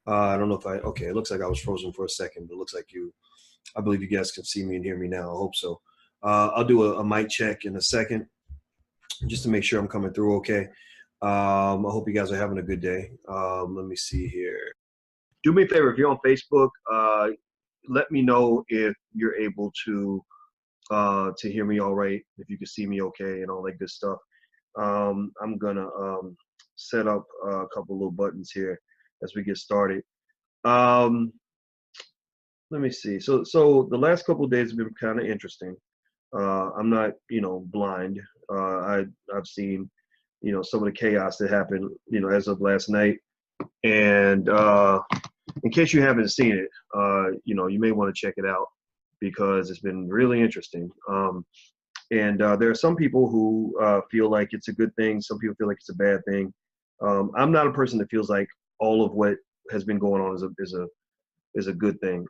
I don't know if okay, it looks like I was frozen for a second, but it looks like I believe you guys can see me and hear me now. I hope so. I'll do a mic check in a second just to make sure I'm coming through okay. I hope you guys are having a good day. Let me see here. Do me a favor, if you're on Facebook, let me know if you're able to hear me all right, if you can see me okay and all that good stuff. I'm gonna set up a couple little buttons here as we get started. Um, Let me see. So the last couple of days have been kind of interesting. I'm not, blind. I've seen, some of the chaos that happened, as of last night. And in case you haven't seen it, you may want to check it out because it's been really interesting. And there are some people who feel like it's a good thing. Some people feel like it's a bad thing. I'm not a person that feels like all of what has been going on is a good thing.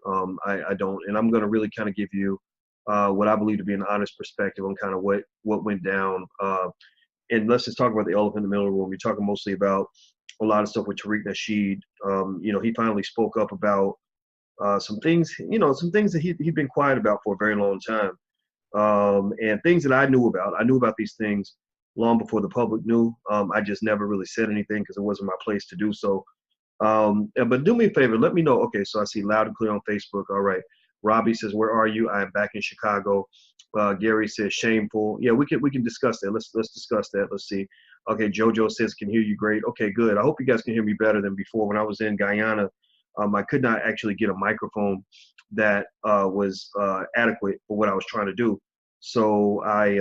I don't, and I'm going to really kind of give you what I believe to be an honest perspective on kind of what went down. And let's just talk about the elephant in the middle of the room. We're talking mostly about a lot of stuff with Tariq Nasheed. He finally spoke up about some things, some things that he'd been quiet about for a very long time, and things that I knew about. I knew about these things long before the public knew. I just never really said anything because it wasn't my place to do so. But do me a favor, let me know. Okay, so I see loud and clear on Facebook. All right. Robbie says, "Where are you?" I am back in Chicago. Gary says, "Shameful." Yeah, we can discuss that. Let's discuss that. Let's see. Okay, JoJo says, "Can hear you great." Okay, good. I hope you guys can hear me better than before. When I was in Guyana, I could not actually get a microphone that was adequate for what I was trying to do. So I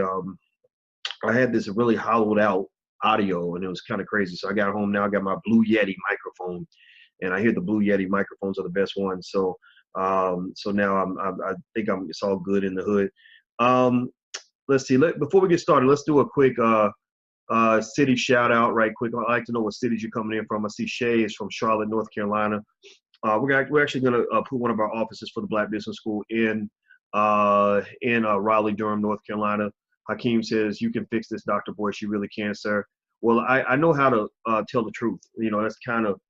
had this really hollowed out audio, and it was kind of crazy. So I got home now. I got my Blue Yeti microphone, and I hear the Blue Yeti microphones are the best ones. So now I think it's all good in the hood. Um, let's see. Before we get started, let's do a quick city shout out right quick. I'd like to know what cities you're coming in from. I see Shay is from Charlotte, North Carolina. We're actually going to put one of our offices for the Black Business School in Raleigh, Durham, North Carolina. Hakeem says, "You can fix this, Dr. Boyce. You really can, sir." Well, I know how to tell the truth. That's kind of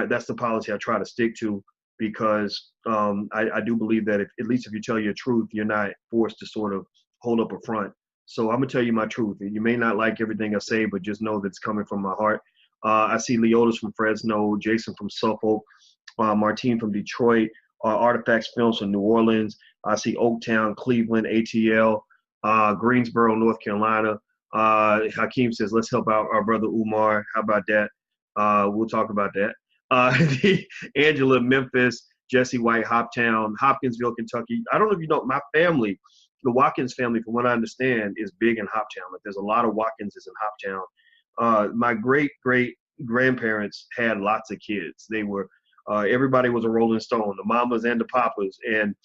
that's the policy I try to stick to because I do believe that at least if you tell your truth, you're not forced to sort of hold up a front. So I'm gonna tell you my truth. You may not like everything I say, but just know that it's coming from my heart. I see Leotis from Fresno, Jason from Suffolk, Martine from Detroit, Artifacts Films from New Orleans. I see Oaktown, Cleveland, ATL, Greensboro, North Carolina. Hakeem says, "Let's help out our brother Umar." How about that? We'll talk about that. Angela, Memphis, Jesse White, Hoptown, Hopkinsville, Kentucky. I don't know if you know, my family, the Watkins family, from what I understand, is big in Hoptown. Like there's a lot of Watkinses in Hoptown. My great grandparents had lots of kids. They were everybody was a Rolling Stone, the mamas and the papas, and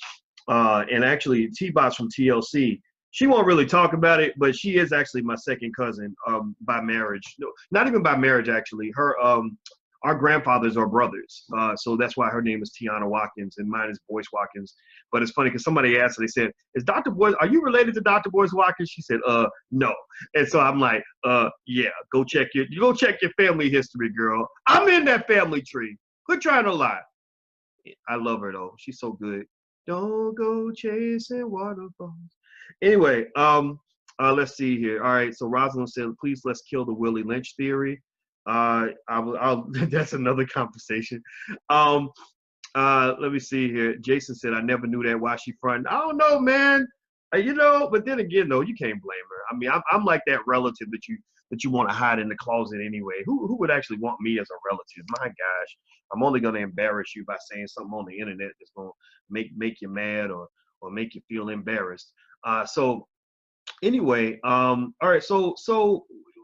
actually T-Bots from TLC. She won't really talk about it, but she is actually my second cousin by marriage. No, not even by marriage actually. Our grandfathers are brothers, so that's why her name is Tiana Watkins and mine is Boyce Watkins. But it's funny because somebody asked her, they said, "Is Dr. Boyce? Are you related to Dr. Boyce Watkins?" She said, no." And so I'm like, yeah, go check your family history, girl. I'm in that family tree. Quit trying to lie. I love her though. She's so good. Don't go chasing waterfalls. Anyway, let's see here. All right, so Rosalind said, "Please let's kill the Willie Lynch theory." I'll that's another conversation. Um, Let me see here. Jason said, "I never knew that. Why she fronting?" I don't know, man. But then again, though, you can't blame her. I mean, I'm like that relative that you want to hide in the closet anyway. Who would actually want me as a relative? My gosh, I'm only going to embarrass you by saying something on the internet that's going to make you mad or make you feel embarrassed. So anyway, all right. So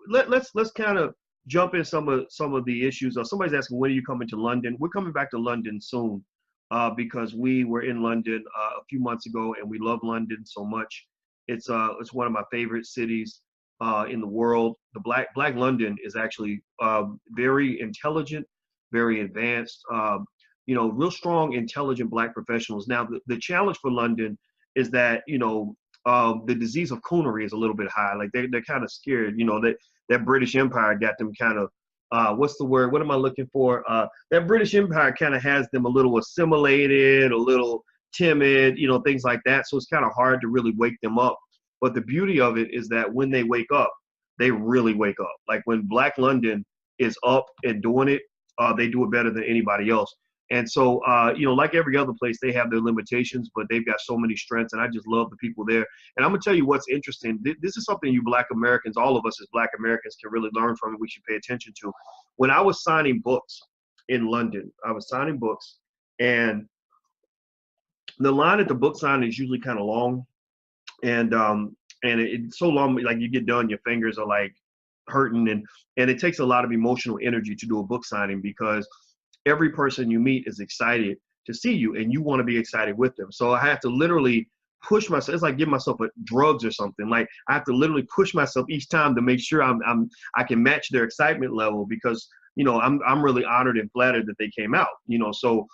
let's kind of jump in some of the issues. Somebody's asking, when are you coming to London? We're coming back to London soon, because we were in London a few months ago, and we love London so much. It's one of my favorite cities in the world. The Black London is actually very intelligent, very advanced. Real strong, intelligent Black professionals. Now, the challenge for London is that the disease of coonery is a little bit high. Like they're kind of scared. That British Empire got them kind of what's the word? What am I looking for? That British Empire kind of has them a little assimilated, a little timid, things like that. So it's kind of hard to really wake them up. But the beauty of it is that when they wake up, they really wake up. Like when Black London is up and doing it, they do it better than anybody else. And so, like every other place, they have their limitations, but they've got so many strengths. And I just love the people there. And I'm going to tell you what's interesting. This is something you Black Americans, all of us as Black Americans, can really learn from and we should pay attention to. When I was signing books in London, I was signing books, and the line at the book signing is usually kind of long. And it's so long, like you get done, your fingers are like hurting. And it takes a lot of emotional energy to do a book signing because every person you meet is excited to see you and you want to be excited with them. So I have to literally push myself. It's like giving myself drugs or something. Like I have to literally push myself each time to make sure I can match their excitement level because, I'm really honored and flattered that they came out, so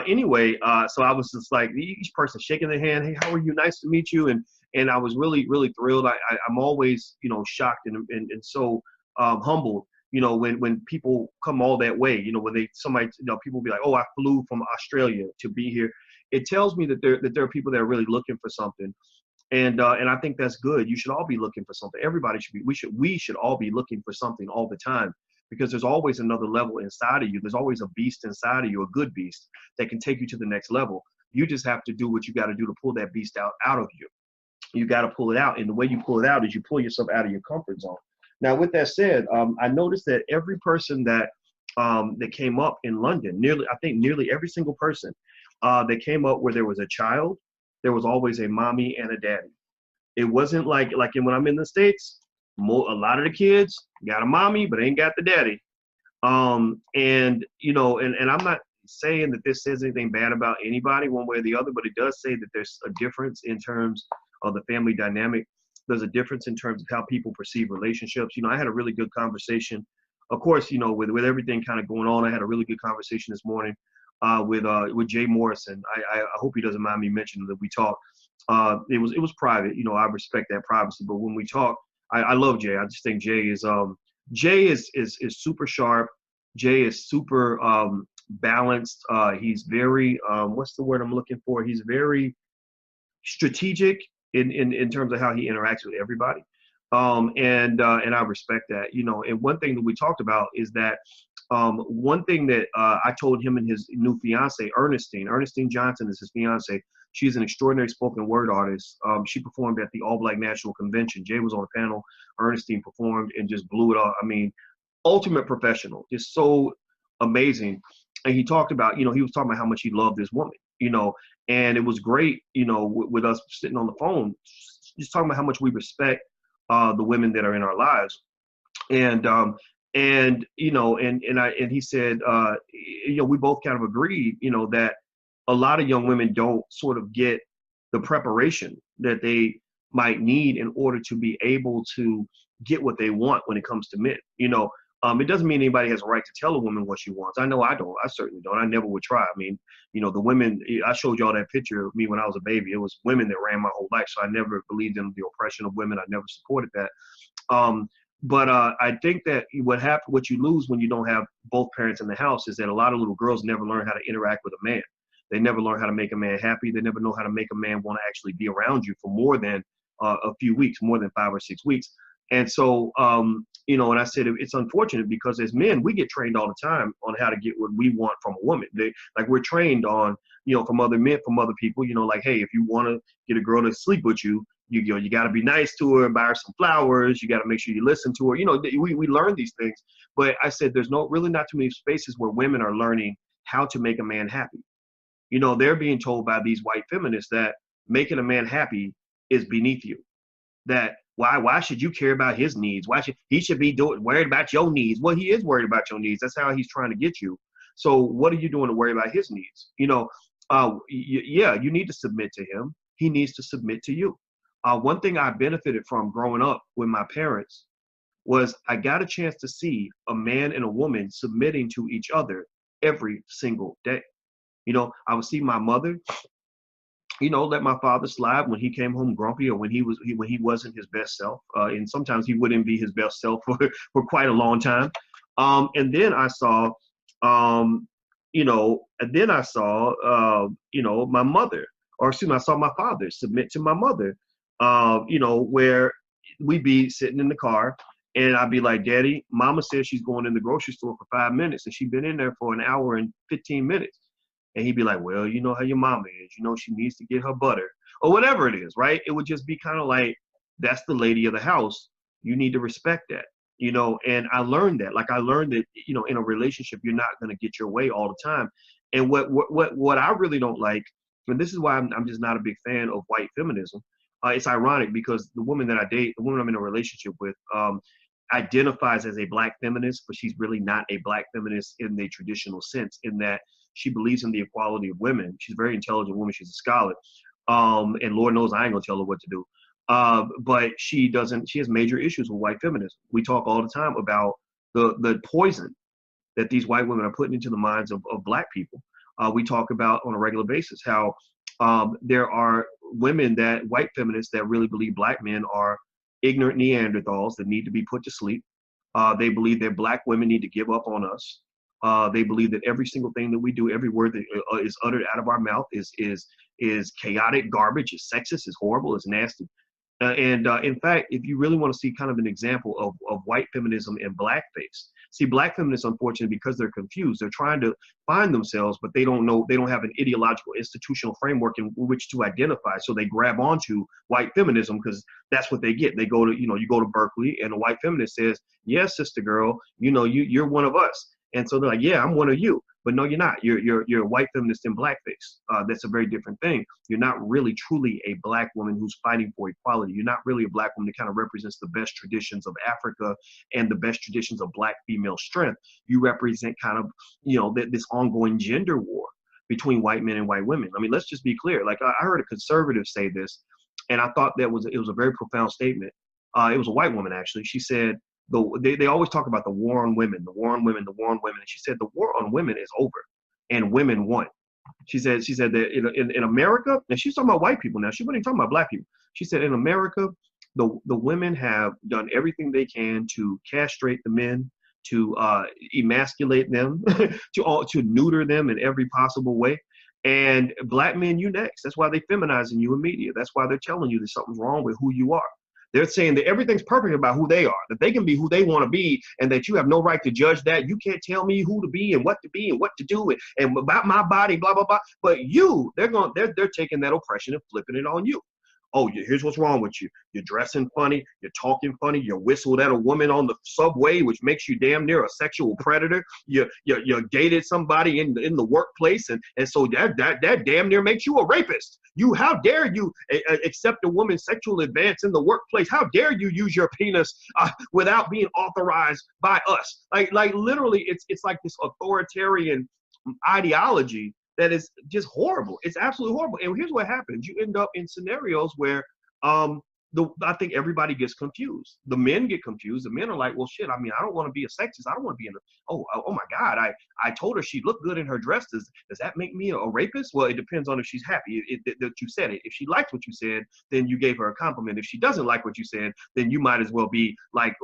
anyway, so I was just like each person shaking their hand. Hey, how are you? Nice to meet you. And I was really, really thrilled. I'm always, shocked and so humbled, when people come all that way, when somebody, people be like, oh, I flew from Australia to be here. It tells me that there are people that are really looking for something. And I think that's good. You should all be looking for something. Everybody should be, we should all be looking for something all the time because there's always another level inside of you. There's always a beast inside of you, a good beast that can take you to the next level. You just have to do what you got to do to pull that beast out of you. You got to pull it out. And the way you pull it out is you pull yourself out of your comfort zone. Now, with that said, I noticed that every person that came up in London, nearly every single person that came up where there was a child, there was always a mommy and a daddy. It wasn't like when I'm in the States, a lot of the kids got a mommy, but ain't got the daddy. And I'm not saying that this says anything bad about anybody one way or the other, but it does say that there's a difference in terms of the family dynamic. There's a difference in terms of how people perceive relationships. I had a really good conversation. Of course, with everything kind of going on, I had a really good conversation this morning with Jay Morrison. I hope he doesn't mind me mentioning that we talked. It was private. I respect that privacy. But when we talk, I love Jay. I just think Jay is super sharp. Jay is super balanced. He's very what's the word I'm looking for? He's very strategic in terms of how he interacts with everybody. And I respect that. And one thing that we talked about is that one thing that I told him and his new fiance, Ernestine Johnson is his fiance. She's an extraordinary spoken word artist. She performed at the All Black National Convention. Jay was on the panel. Ernestine performed and just blew it up. I mean, ultimate professional, just so amazing. And he talked about, he was talking about how much he loved this woman, and it was great, with us sitting on the phone, just talking about how much we respect the women that are in our lives. And he said, we both kind of agreed, that a lot of young women don't sort of get the preparation that they might need in order to be able to get what they want when it comes to men. It doesn't mean anybody has a right to tell a woman what she wants. I know I don't. I certainly don't. I never would try. I mean, the women, I showed y'all that picture of me when I was a baby. It was women that ran my whole life. So I never believed in the oppression of women. I never supported that. But I think that what you lose when you don't have both parents in the house is that a lot of little girls never learn how to interact with a man. They never learn how to make a man happy. They never know how to make a man want to actually be around you for more than a few weeks, more than 5 or 6 weeks. And so, and I said, it's unfortunate because as men, we get trained all the time on how to get what we want from a woman. We're trained on, from other men, from other people, like, hey, if you want to get a girl to sleep with you, you got to be nice to her and buy her some flowers. You got to make sure you listen to her. We learn these things. But I said, there's really not too many spaces where women are learning how to make a man happy. They're being told by these white feminists that making a man happy is beneath you. That why should you care about his needs? He should be worried about your needs? Well, he is worried about your needs. That's how he's trying to get you. So what are you doing to worry about his needs? You need to submit to him. He needs to submit to you. One thing I benefited from growing up with my parents was I got a chance to see a man and a woman submitting to each other every single day. I would see my mother, let my father slide when he came home grumpy or when he wasn't his best self. And sometimes he wouldn't be his best self for quite a long time. And then I saw, and then I saw, my mother, or excuse me, I saw my father submit to my mother, where we'd be sitting in the car and I'd be like, Daddy, Mama says she's going in the grocery store for 5 minutes and she's been in there for an hour and 15 minutes. And he'd be like, well, you know how your mama is, she needs to get her butter or whatever it is, right? It would just be kind of like, that's the lady of the house. You need to respect that. And I learned that. Like I learned that, in a relationship, you're not going to get your way all the time. And what I really don't like, and this is why I'm just not a big fan of white feminism. It's ironic because the woman that I date, the woman I'm in a relationship with, identifies as a black feminist, but she's really not a black feminist in the traditional sense, in that she believes in the equality of women. She's a very intelligent woman. She's a scholar. And Lord knows I ain't gonna tell her what to do. But she has major issues with white feminism. We talk all the time about the poison that these white women are putting into the minds of black people. We talk about on a regular basis how there are women, white feminists, that really believe black men are ignorant Neanderthals that need to be put to sleep. They believe that black women need to give up on us. They believe that every single thing that we do, every word that is uttered out of our mouth is chaotic garbage, is sexist, is horrible, is nasty. In fact, if you really want to see kind of an example of white feminism and blackface, see, black feminists, unfortunately, because they're confused, they're trying to find themselves, but they don't know, they don't have an ideological institutional framework in which to identify. So they grab onto white feminism because that's what they get. They go to, you go to Berkeley and a white feminist says, yes, sister girl, you're one of us. And so they're like, yeah, I'm one of you. But no, you're not. You're a white feminist in blackface. That's a very different thing. You're not really truly a black woman who's fighting for equality. You're not really a black woman that kind of represents the best traditions of Africa and the best traditions of black female strength. You represent kind of, this ongoing gender war between white men and white women. I mean, let's just be clear. Like I heard a conservative say this, and I thought it was a very profound statement. It was a white woman, actually. She said, they always talk about the war on women, the war on women, the war on women. And she said, the war on women is over and women won. She said that in America, and she's talking about white people now. She wasn't even talking about black people. She said in America, the women have done everything they can to castrate the men, to emasculate them, to neuter them in every possible way. And black men, you next. That's why they feminizing you in media. That's why they're telling you that something's wrong with who you are. They're saying that everything's perfect about who they are, that they can be who they want to be, and that you have no right to judge that. You can't tell me who to be and what to do and about my body, blah, blah, blah. But they're taking that oppression and flipping it on you. Oh, here's what's wrong with you. You're dressing funny. You're talking funny. You whistled at a woman on the subway, which makes you damn near a sexual predator. You dated somebody in the workplace, and so that damn near makes you a rapist. How dare you accept a woman's sexual advance in the workplace? How dare you use your penis without being authorized by us? Like literally, it's like this authoritarian ideology that is just horrible. It's absolutely horrible. And here's what happens. You end up in scenarios where I think everybody gets confused. The men get confused. The men are like, well, shit, I mean, I don't want to be a sexist. I don't want to be oh my God, I told her she looked good in her dress. Does that make me a rapist? Well, it depends on if she's happy that you said it. If she liked what you said, then you gave her a compliment. If she doesn't like what you said, then you might as well be like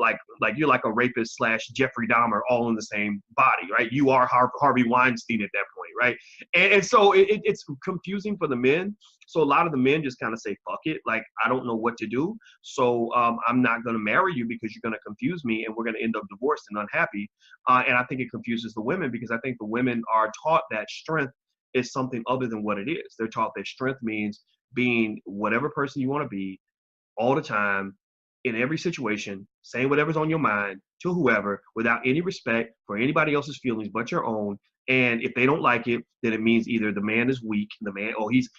you're like a rapist / Jeffrey Dahmer all in the same body, right? You are Harvey Weinstein at that point, right? And so it's confusing for the men. So a lot of the men just kind of say, fuck it. Like, I don't know what to do. So I'm not going to marry you because you're going to confuse me and we're going to end up divorced and unhappy. And I think it confuses the women because I think the women are taught that strength is something other than what it is. They're taught that strength means being whatever person you want to be all the time, in every situation, saying whatever's on your mind to whoever without any respect for anybody else's feelings but your own. And if they don't like it, then it means either the man is weak,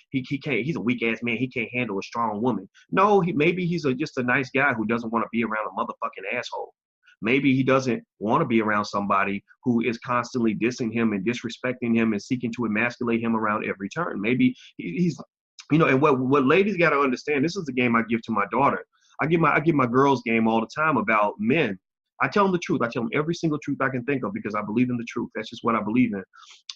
he's a weak ass man, he can't handle a strong woman. No, maybe he's just a nice guy who doesn't want to be around a motherfucking asshole. Maybe he doesn't want to be around somebody who is constantly dissing him and disrespecting him and seeking to emasculate him around every turn. Maybe he's, and what ladies got to understand, this is the game I give to my daughter. I give my girls game all the time about men. I tell them the truth. I tell them every single truth I can think of because I believe in the truth. That's just what I believe in.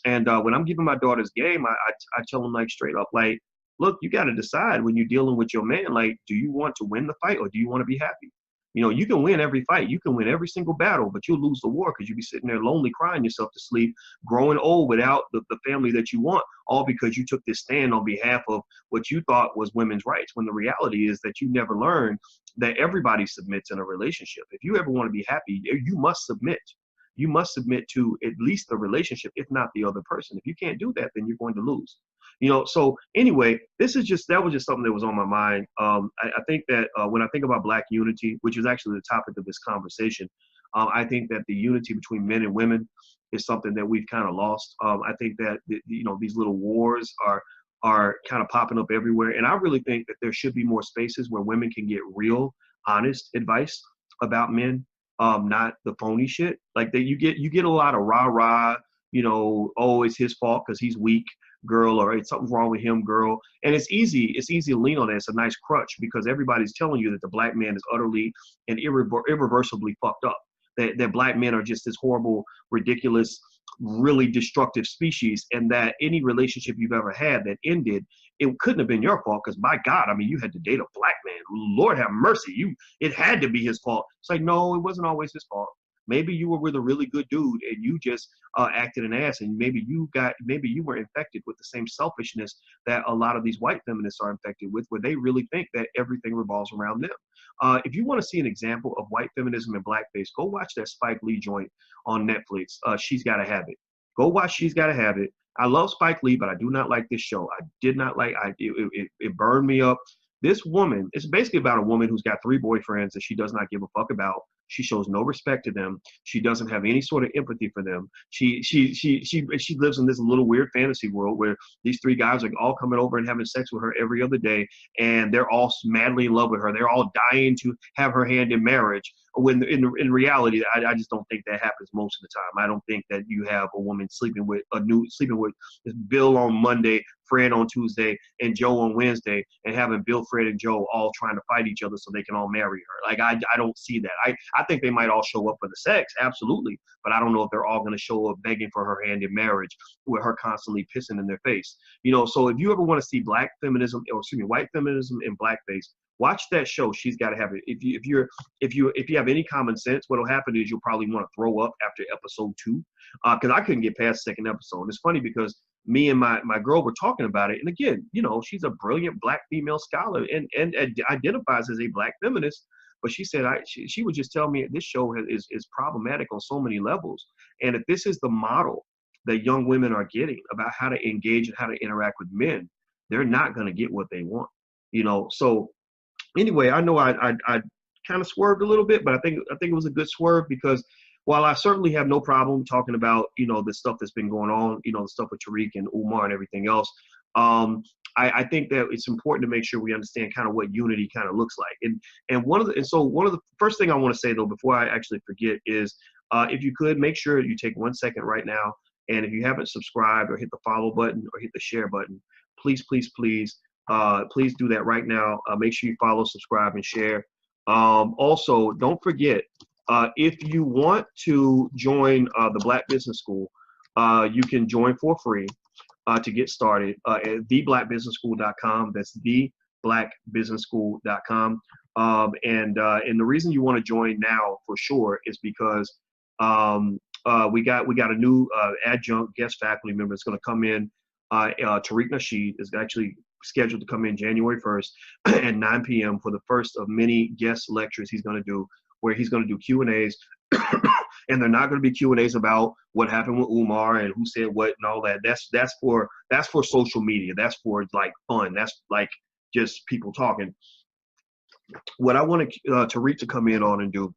And when I'm giving my daughter's game, I tell them like straight up, like, look, you got to decide when you're dealing with your man, like, do you want to win the fight or do you want to be happy? You know, you can win every fight, you can win every single battle, but you'll lose the war because you'll be sitting there lonely, crying yourself to sleep, growing old without the family that you want, all because you took this stand on behalf of what you thought was women's rights, when the reality is that you never learned that everybody submits in a relationship. If you ever want to be happy, you must submit. You must submit to at least the relationship, if not the other person. If you can't do that, then you're going to lose. You know, so anyway, that was just something that was on my mind. I think that when I think about Black unity, which is actually the topic of this conversation, I think that the unity between men and women is something that we've kind of lost. I think that you know, these little wars are kind of popping up everywhere, and I really think that there should be more spaces where women can get real, honest advice about men, not the phony shit. Like that, you get a lot of rah rah. You know, oh, it's his fault because he's weak, girl, or it's something wrong with him, girl. And it's easy to lean on that. It's a nice crutch because everybody's telling you that the Black man is utterly and irreversibly fucked up. That Black men are just this horrible, ridiculous, really destructive species, and that any relationship you've ever had that ended, it couldn't have been your fault because, by God, I mean, you had to date a Black man. Lord have mercy, it had to be his fault. It's like, no, it wasn't always his fault. Maybe you were with a really good dude and you just acted an ass, and maybe you were infected with the same selfishness that a lot of these white feminists are infected with, where they really think that everything revolves around them. If you want to see an example of white feminism and blackface, go watch that Spike Lee joint on Netflix. She's Gotta Have It. Go watch She's Gotta Have It. I love Spike Lee, but I do not like this show. I did not like it burned me up. This woman, it's basically about a woman who's got 3 boyfriends that she does not give a fuck about. She shows no respect to them. She doesn't have any sort of empathy for them. She lives in this little weird fantasy world where these 3 guys are all coming over and having sex with her every other day, and they're all madly in love with her. They're all dying to have her hand in marriage. When in reality, I just don't think that happens most of the time. I don't think that you have a woman sleeping with Bill on Monday, Fred on Tuesday, and Joe on Wednesday, and having Bill, Fred, and Joe all trying to fight each other so they can all marry her. Like, I don't see that. I think they might all show up for the sex, absolutely, but I don't know if they're all going to show up begging for her hand in marriage with her constantly pissing in their face. You know, so if you ever want to see white feminism and blackface, watch that show. She's Gotta Have It. If you have any common sense, what'll happen is you'll probably want to throw up after episode 2, because I couldn't get past the 2nd episode. And it's funny because me and my girl were talking about it, and again, you know, she's a brilliant Black female scholar and identifies as a Black feminist. But she said she would just tell me this show is problematic on so many levels, and if this is the model that young women are getting about how to engage and how to interact with men, they're not going to get what they want. You know, so anyway, I know I kind of swerved a little bit, but I think it was a good swerve because while I certainly have no problem talking about, you know, the stuff that's been going on, you know, the stuff with Tariq and Umar and everything else, I think that it's important to make sure we understand kind of what unity kind of looks like. And one of the first thing I want to say though, before I actually forget, is if you could make sure you take 1 second right now, and if you haven't subscribed or hit the follow button or hit the share button, please do that right now. Make sure you follow, subscribe, and share. Also, don't forget, if you want to join the Black Business School, you can join for free to get started at theblackbusinessschool.com. That's theblackbusinessschool.com. And the reason you want to join now for sure is because we got a new adjunct guest faculty member that's going to come in. Tariq Nasheed is actually scheduled to come in January 1st at 9 p.m. for the first of many guest lectures he's going to do, where he's going to do Q&As. And they're not going to be Q&As about what happened with Umar and who said what and all that. That's for social media. That's for like fun. That's like just people talking. What I want Tariq to come in on and do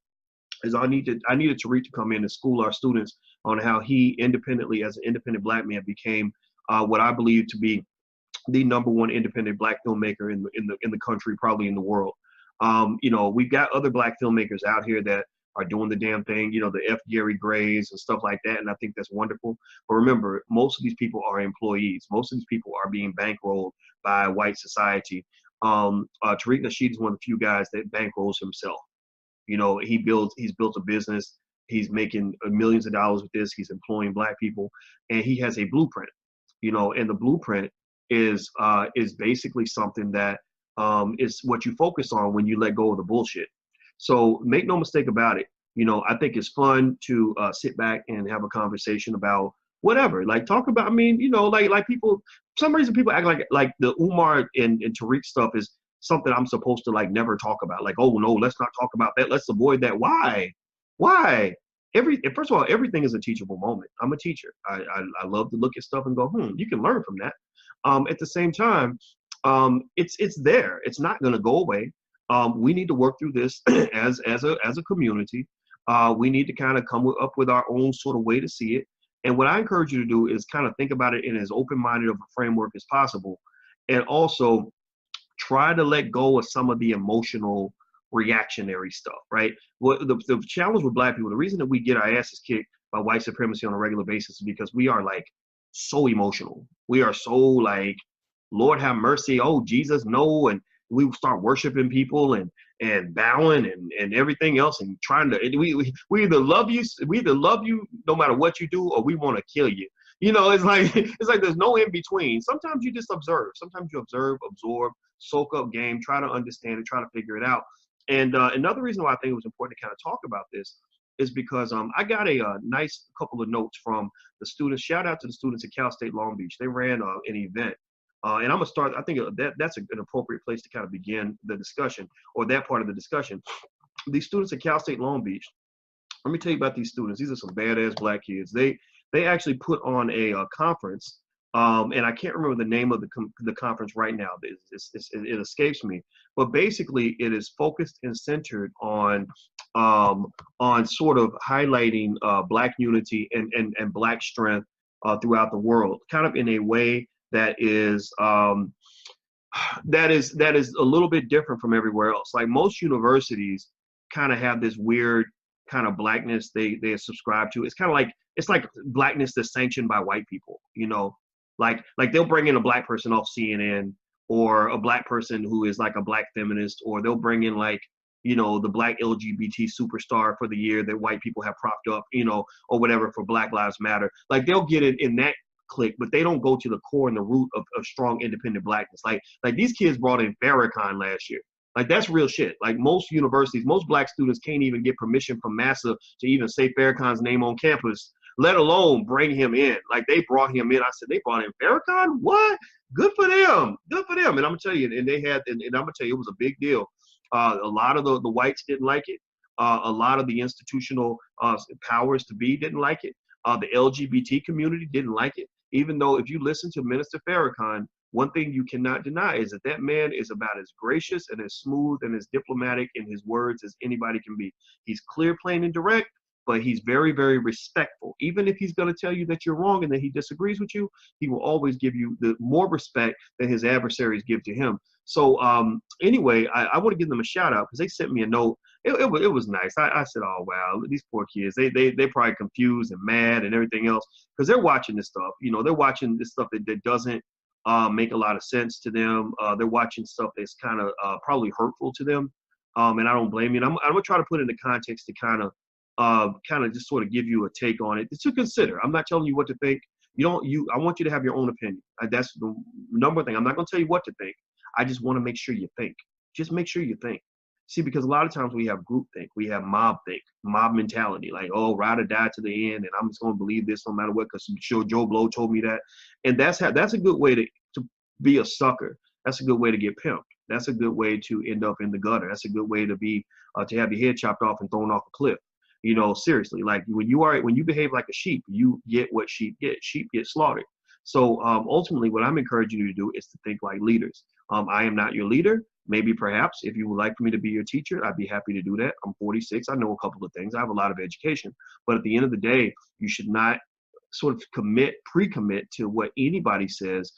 is I needed Tariq to come in and school our students on how he independently, as an independent Black man, became what I believe to be the #1 independent Black filmmaker in the country, probably in the world. You know, we've got other Black filmmakers out here that are doing the damn thing, you know, the F. Gary Grays and stuff like that, and I think that's wonderful. But remember, most of these people are employees. Most of these people are being bankrolled by white society. Tariq Nasheed is one of the few guys that bankrolls himself. You know, he's built a business. He's making millions of dollars with this. He's employing Black people, and he has a blueprint. You know, and the blueprint is basically something that is what you focus on when you let go of the bullshit. So make no mistake about it. You know, I think it's fun to sit back and have a conversation about whatever. Like talk about, I mean, you know, like people, for some reason people act like the Umar and Tariq stuff is something I'm supposed to like never talk about. Like, oh no, let's not talk about that. Let's avoid that. Why? Why? First of all, everything is a teachable moment. I'm a teacher. I love to look at stuff and go, you can learn from that. At the same time, it's there. It's not going to go away. We need to work through this as a community. We need to kind of come up with our own sort of way to see it. And what I encourage you to do is kind of think about it in as open-minded of a framework as possible, and also try to let go of some of the emotional reactionary stuff, right? What the challenge with Black people, the reason that we get our asses kicked by white supremacy on a regular basis is because we are like so emotional. We are so like, Lord have mercy, oh Jesus, no, and we start worshiping people and bowing and everything else and trying to we either love you no matter what you do, or we want to kill you. You know, it's like there's no in between. Sometimes you just observe. Sometimes you observe, absorb, soak up game, try to understand it, try to figure it out. And another reason why I think it was important to kind of talk about this is because I got a nice couple of notes from the students. Shout out to the students at Cal State Long Beach. They ran an event. And I'm gonna start. I think that's an appropriate place to kind of begin the discussion, or that part of the discussion. These students at Cal State Long Beach. Let me tell you about these students. These are some badass Black kids. They actually put on a conference, and I can't remember the name of the conference right now. It escapes me. But basically, it is focused and centered on sort of highlighting Black unity and Black strength throughout the world, kind of in a way that is a little bit different from everywhere else. Like most universities kind of have this weird kind of Blackness they subscribe to. It's like Blackness that's sanctioned by white people, you know, like they'll bring in a Black person off CNN, or a Black person who is like a Black feminist, or they'll bring in like, you know, the Black LGBT superstar for the year that white people have propped up, you know, or whatever for Black Lives Matter. Like they'll get it in that clique, but they don't go to the core and the root of strong independent Blackness. Like these kids brought in Farrakhan last year. Like that's real shit. Like most universities, most Black students can't even get permission from Massa to even say Farrakhan's name on campus, let alone bring him in. Like they brought him in. I said, they brought in Farrakhan? What? Good for them. Good for them. And I'm gonna tell you, and they had, and I'm gonna tell you, it was a big deal. A lot of the whites didn't like it. A lot of the institutional powers to be didn't like it. The LGBT community didn't like it. Even though if you listen to Minister Farrakhan, one thing you cannot deny is that man is about as gracious and as smooth and as diplomatic in his words as anybody can be. He's clear, plain, and direct, but he's very, very respectful. Even if he's going to tell you that you're wrong and that he disagrees with you, he will always give you the more respect than his adversaries give to him. So anyway, I want to give them a shout out because they sent me a note. It was nice. I said, oh, wow, these poor kids, they probably confused and mad and everything else because they're watching this stuff. You know, they're watching this stuff that doesn't make a lot of sense to them. They're watching stuff that's kind of probably hurtful to them. And I don't blame you. And I'm going to try to put it into context to kind of just sort of give you a take on it to consider. I'm not telling you what to think. I want you to have your own opinion. That's the number one thing. I'm not going to tell you what to think. I just want to make sure you think. Just make sure you think. See, because a lot of times we have group think, we have mob think, mob mentality, like, oh, ride or die to the end, and I'm just going to believe this no matter what, because sure Joe Blow told me that. And that's a good way to be a sucker. That's a good way to get pimped. That's a good way to end up in the gutter. That's a good way to be to have your head chopped off and thrown off a cliff. You know, seriously, like when you behave like a sheep, you get what sheep get. Sheep get slaughtered. So ultimately, what I'm encouraging you to do is to think like leaders. I am not your leader. Maybe perhaps if you would like for me to be your teacher, I'd be happy to do that. I'm 46. I know a couple of things. I have a lot of education. But at the end of the day, you should not sort of pre-commit to what anybody says,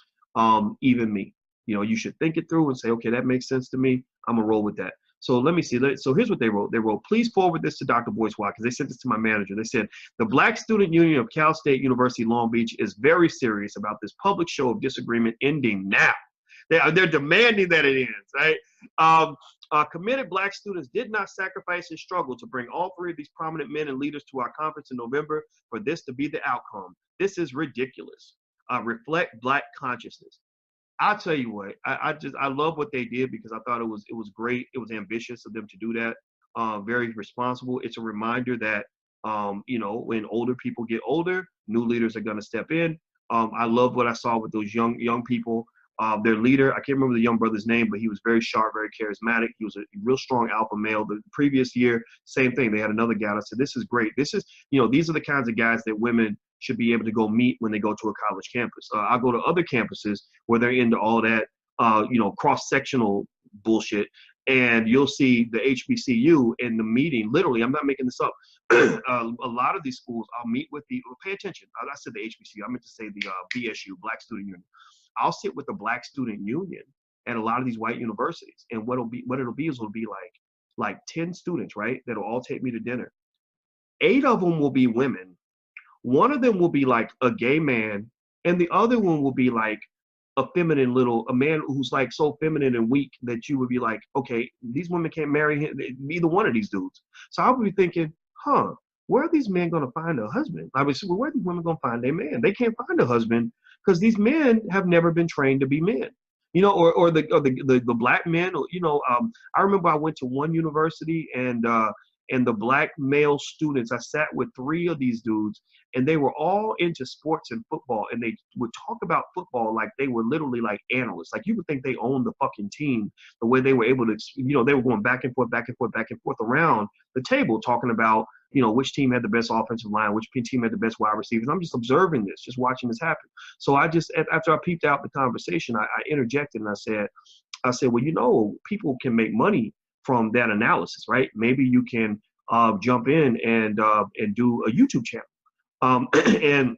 even me. You know, you should think it through and say, okay, that makes sense to me. I'm going to roll with that. So let me see. So here's what they wrote. They wrote, please forward this to Dr. Boyce Watt, because they sent this to my manager. They said, the Black Student Union of Cal State University Long Beach is very serious about this public show of disagreement ending now. They're demanding that it ends, right? Committed Black students did not sacrifice and struggle to bring all three of these prominent men and leaders to our conference in November for this to be the outcome. This is ridiculous. Reflect Black consciousness. I'll tell you what, I love what they did because I thought it was great. It was ambitious of them to do that. very responsible. It's a reminder that, you know, when older people get older, new leaders are going to step in. I love what I saw with those young people. Their leader, I can't remember the young brother's name, but he was very sharp, very charismatic. He was a real strong alpha male. The previous year, same thing. They had another guy. I said, this is great. This is, you know, these are the kinds of guys that women should be able to go meet when they go to a college campus. I go to other campuses where they're into all that, you know, cross-sectional bullshit, and you'll see the HBCU in the meeting. Literally, I'm not making this up. A lot of these schools, I'll meet with the, pay attention. I said the HBCU. I meant to say the BSU, Black Student Union. I'll sit with the Black Student Union at a lot of these white universities, and what it'll be is it'll be like 10 students, right? That'll all take me to dinner. 8 of them will be women. One of them will be like a gay man, and the other one will be like a man who's like so feminine and weak that you would be like, okay, these women can't marry him, either one of these dudes. So I would be thinking, where are these men going to find a husband? I would say, well, where are these women going to find their man? They can't find a husband because these men have never been trained to be men. You know, or the black men, or, you know, I remember I went to one university, and the black male students, I sat with 3 of these dudes, and they were all into sports and football, and they would talk about football like they were literally like analysts. Like, you would think they owned the fucking team, the way they were able to, you know, they were going back and forth around the table talking about, you know, which team had the best offensive line, which team had the best wide receivers. I'm just observing this, just watching this happen. So I just, after I peeped out the conversation, I interjected and I said, well, you know, people can make money from that analysis, right? Maybe you can jump in and do a YouTube channel and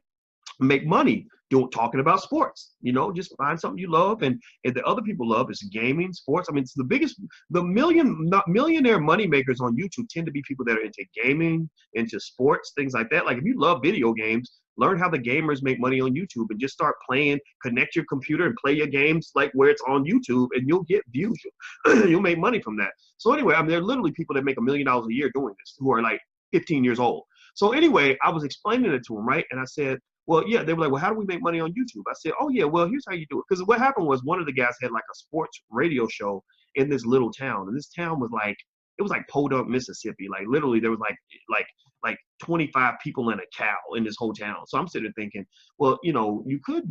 make money talking about sports. You know, just find something you love and that other people love. Is gaming, sports. I mean, it's the millionaire money makers on YouTube tend to be people that are into gaming, into sports, things like that. Like, if you love video games, learn how the gamers make money on YouTube and just start playing. Connect your computer and play your games like where it's on YouTube, and you'll get views. You'll make money from that. So anyway, I mean, there are literally people that make $1 million a year doing this who are like 15 years old. So anyway, I was explaining it to them, right? And I said, well, yeah, they were like, well, how do we make money on YouTube? I said, oh, yeah, well, here's how you do it. Because what happened was one of the guys had like a sports radio show in this little town. And this town was like, it was like Podunk, Mississippi. Like, literally, there was like 25 people and a cow in this whole town. So I'm sitting there thinking, well, you know, you could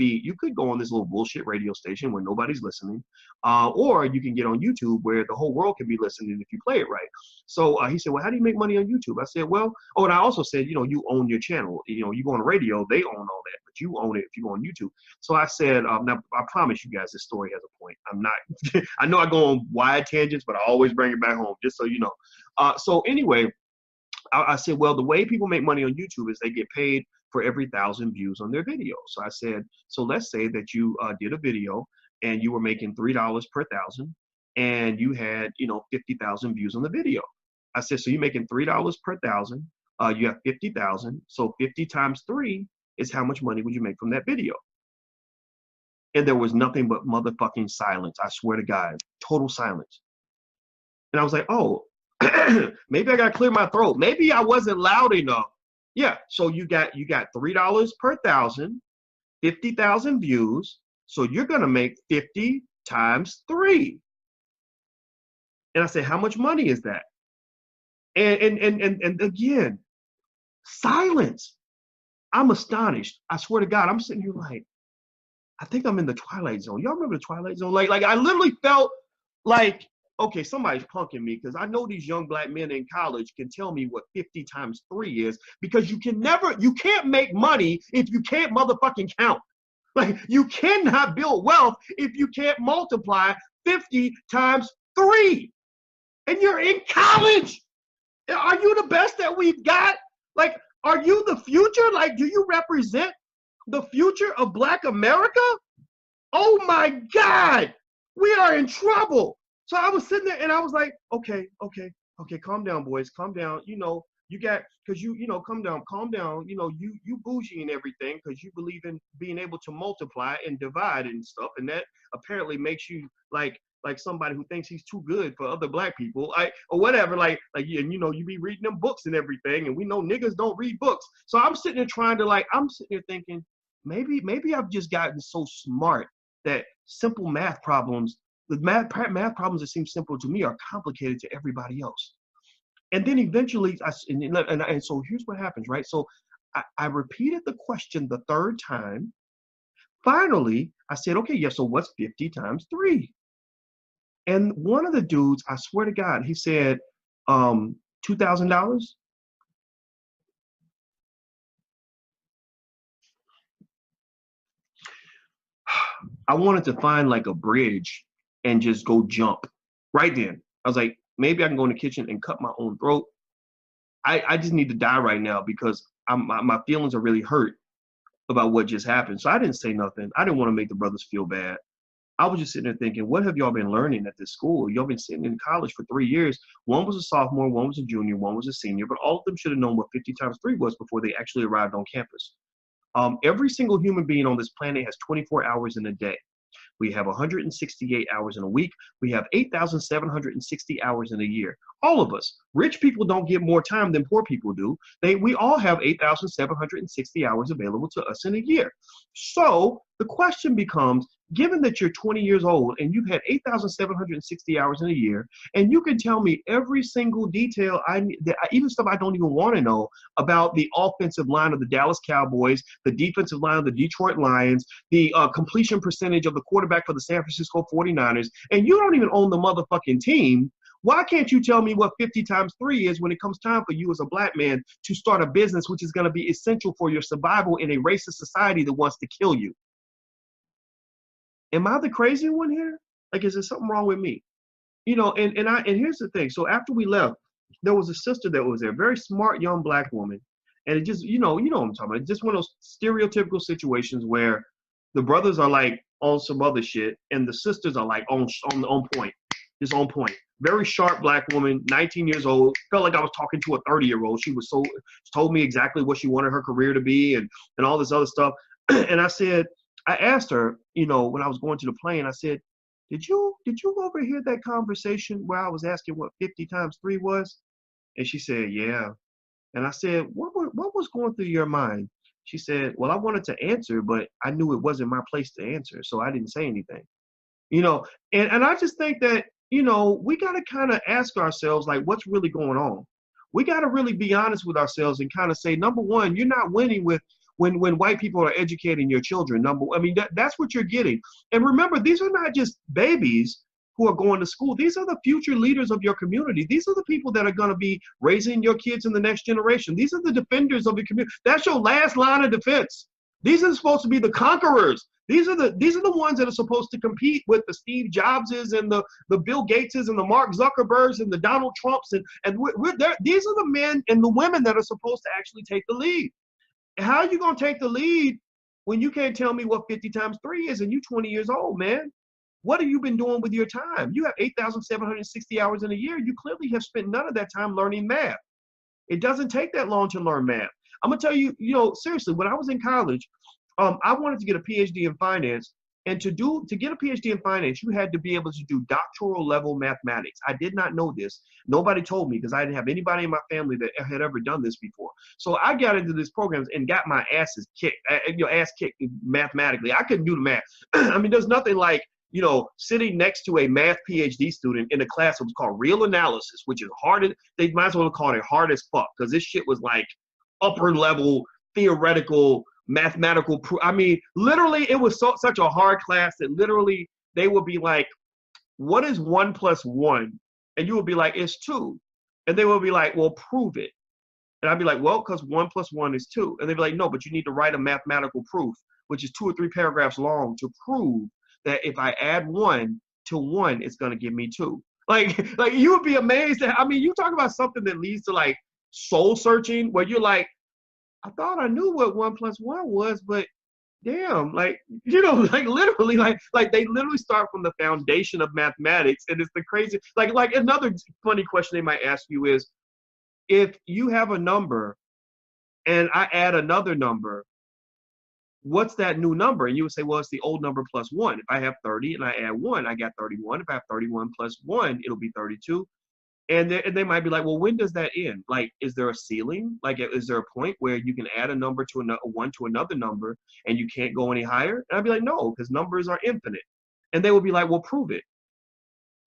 go on this little bullshit radio station where nobody's listening, or you can get on YouTube where the whole world can be listening if you play it right. So he said, well, how do you make money on YouTube? I said, well, and I also said, you know, you own your channel. You know, you go on the radio, they own all that, but you own it if you go on YouTube. So I said, now I promise you guys, this story has a point. I'm not, I know I go on wide tangents, but I always bring it back home, just so you know. So anyway, I said, well, the way people make money on YouTube is they get paid for every 1,000 views on their video. So I said, so let's say that you did a video and you were making $3 per 1,000 and you had, you know, 50,000 views on the video. I said, so you're making $3 per 1,000. You have 50,000. So 50 times 3 is how much money would you make from that video? And there was nothing but motherfucking silence. I swear to God, total silence. And I was like, oh, maybe I got to clear my throat. Maybe I wasn't loud enough. Yeah. So you got $3 per 1,000, 50,000 views. So you're going to make 50 times 3. And I said, how much money is that? And again, silence. I'm astonished. I swear to God, I'm sitting here like, I think I'm in the Twilight Zone. Y'all remember the Twilight Zone? Like I literally felt like, okay, somebody's punking me, because I know these young black men in college can tell me what 50 times 3 is, because you can't make money if you can't motherfucking count. Like, you cannot build wealth if you can't multiply 50 times 3. And you're in college. Are you the best that we've got? Like, are you the future? Like, do you represent the future of Black America? Oh my God, we are in trouble. So I was sitting there and I was like, okay, calm down, boys, calm down. You know, you got, because you know, calm down. You know, you bougie and everything because you believe in being able to multiply and divide and stuff. And that apparently makes you like somebody who thinks he's too good for other black people, or whatever. Like, and you know, you be reading them books and everything, and we know niggas don't read books. So I'm sitting there I'm sitting there thinking, maybe I've just gotten so smart that simple math problems, the math problems that seem simple to me are complicated to everybody else. And then eventually, and so here's what happens, right? So I repeated the question the third time. Finally, I said, okay, yeah, so what's 50 times 3? And one of the dudes, I swear to God, he said, $2,000. I wanted to find like a bridge and just go jump right then. I was like, maybe I can go in the kitchen and cut my own throat. I just need to die right now because my feelings are really hurt about what just happened. So I didn't say nothing. I didn't want to make the brothers feel bad. I was just sitting there thinking, what have y'all been learning at this school? Y'all been sitting in college for 3 years. One was a sophomore, one was a junior, one was a senior, but all of them should have known what 50 times 3 was before they actually arrived on campus. Every single human being on this planet has 24 hours in a day. We have 168 hours in a week. We have 8,760 hours in a year. All of us. Rich people don't get more time than poor people do. We all have 8,760 hours available to us in a year. So the question becomes, given that you're 20 years old and you've had 8,760 hours in a year, and you can tell me every single detail, even stuff I don't even want to know about the offensive line of the Dallas Cowboys, the defensive line of the Detroit Lions, the completion percentage of the quarterback for the San Francisco 49ers, and you don't even own the motherfucking team. Why can't you tell me what 50 times 3 is when it comes time for you as a black man to start a business which is going to be essential for your survival in a racist society that wants to kill you? Am I the crazy one here? Like, is there something wrong with me? And here's the thing. So after we left, there was a sister that was there, very smart young black woman. And it just, what I'm talking about. Just one of those stereotypical situations where the brothers are like on some other shit and the sisters are like on point. Just on point. Very sharp black woman, 19 years old. Felt like I was talking to a 30-year-old. She told me exactly what she wanted her career to be and all this other stuff. And I asked her, when I was going to the plane, I said, did you overhear that conversation where I was asking what 50 times 3 was? And she said, yeah. And I said, what was going through your mind? She said, well, I wanted to answer, but I knew it wasn't my place to answer, so I didn't say anything. And I just think that, we got to kind of ask ourselves, like, what's really going on? We got to really be honest with ourselves and kind of say, number one, you're not winning with when white people are educating your children. That's what you're getting. And remember, these are not just babies who are going to school. These are the future leaders of your community. These are the people that are going to be raising your kids in the next generation. These are the defenders of your community. That's your last line of defense. These are supposed to be the conquerors. These are the ones that are supposed to compete with the Steve Jobses and the Bill Gateses and the Mark Zuckerbergs and the Donald Trumps and these are the men and the women that are supposed to actually take the lead. How are you gonna take the lead when you can't tell me what 50 times 3 is and you're 20 years old, man? What have you been doing with your time? You have 8,760 hours in a year. You clearly have spent none of that time learning math. It doesn't take that long to learn math. I'm gonna tell you, seriously, when I was in college, I wanted to get a PhD in finance. And to get a PhD in finance, you had to be able to do doctoral level mathematics. I did not know this. Nobody told me because I didn't have anybody in my family that had ever done this before. So I got into this program and got my ass kicked mathematically. I couldn't do the math. I mean, there's nothing like, sitting next to a math PhD student in a class that was called real analysis, which is hard. They might as well have called it hard as fuck because this shit was like upper level theoretical mathematical I mean, literally, it was such a hard class that literally they would be like, what is 1 + 1? And you would be like, it's 2. And they would be like, well, prove it. And I'd be like, well, because 1 + 1 is 2. And they'd be like, no, but you need to write a mathematical proof, which is 2 or 3 paragraphs long to prove that if I add 1 to 1, it's going to give me 2. Like you would be amazed at, you talk about something that leads to like soul searching where you're like, I thought I knew what 1 + 1 was, but damn, like literally, like they literally start from the foundation of mathematics, and it's the crazy. Like another funny question they might ask you is, if you have a number and I add another number, what's that new number? And you would say, well, it's the old number plus 1. If I have 30 and I add 1, I got 31. If I have 31 plus 1, it'll be 32. And they might be like, well, when does that end? Like, is there a ceiling? Like, is there a point where you can add a number to another one to another number and you can't go any higher? And I'd be like, no, because numbers are infinite. And they would be like, well, prove it.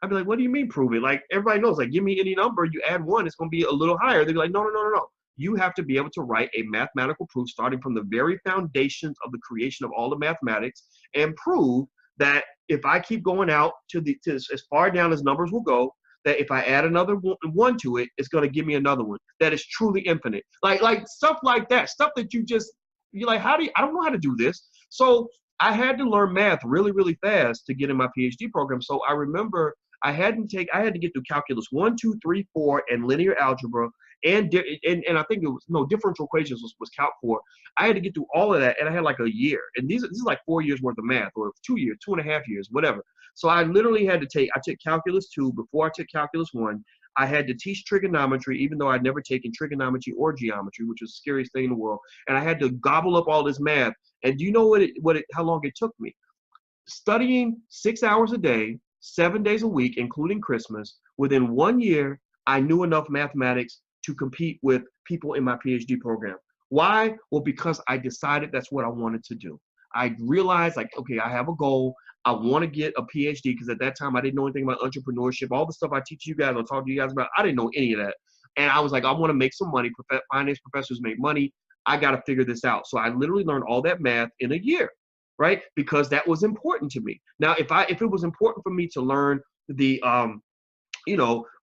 I'd be like, what do you mean prove it? Like everybody knows, like give me any number, you add one, it's gonna be a little higher. They're like, no, no, no, no, no. You have to be able to write a mathematical proof starting from the very foundations of the creation of all the mathematics and prove that if I keep going out to as far down as numbers will go, that if I add another one to it, it's going to give me another one that is truly infinite. Like stuff like that, stuff that you're like, I don't know how to do this. So I had to learn math really, really fast to get in my PhD program. So I remember I had to get through calculus 1, 2, 3, 4 and linear algebra and I think it was differential equations was Calc 4. I had to get through all of that, and I had like a year. And this is like 4 years worth of math, or 2 years, 2.5 years, whatever. So I literally had to I took calculus 2 before I took calculus 1. I had to teach trigonometry, even though I'd never taken trigonometry or geometry, which was the scariest thing in the world. And I had to gobble up all this math. And do you know how long it took me? Studying 6 hours a day, 7 days a week, including Christmas. Within 1 year, I knew enough mathematics to compete with people in my PhD program. Why? Well, because I decided that's what I wanted to do. I realized, like, okay, I have a goal. I want to get a PhD, because at that time I didn't know anything about entrepreneurship. All the stuff I teach you guys or talk to you guys about, I didn't know any of that. And I was like, I want to make some money. Finance professors make money. I got to figure this out. So I literally learned all that math in a year, right? Because that was important to me. Now, if it was important for me to learn the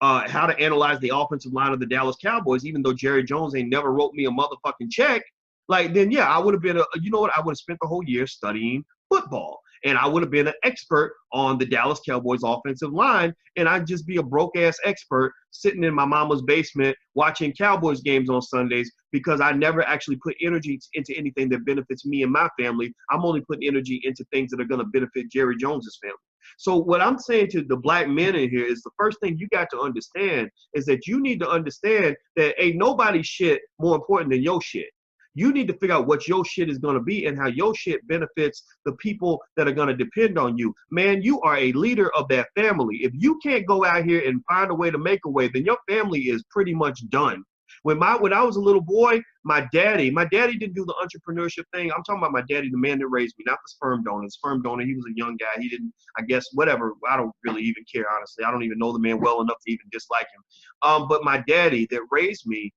how to analyze the offensive line of the Dallas Cowboys, even though Jerry Jones ain't never wrote me a motherfucking check, like, then yeah, I would have been I would have spent the whole year studying football, and I would have been an expert on the Dallas Cowboys offensive line, and I'd just be a broke ass expert sitting in my mama's basement watching Cowboys games on Sundays, because I never actually put energy into anything that benefits me and my family. I'm only putting energy into things that are going to benefit Jerry Jones's family. So what I'm saying to the black men in here is, the first thing you got to understand is that you need to understand that ain't nobody's shit more important than your shit. You need to figure out what your shit is going to be and how your shit benefits the people that are going to depend on you. Man, you are a leader of that family. If you can't go out here and find a way to make a way, then your family is pretty much done. When I was a little boy, my daddy didn't do the entrepreneurship thing. I'm talking about my daddy, the man that raised me, not the sperm donor. The sperm donor, he was a young guy. He didn't, I guess, whatever. I don't really even care, honestly. I don't even know the man well enough to even dislike him. But my daddy that raised me,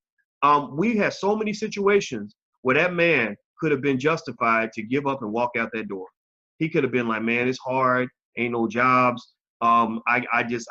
we had so many situations where that man could have been justified to give up and walk out that door. He could have been like, man, it's hard, ain't no jobs. I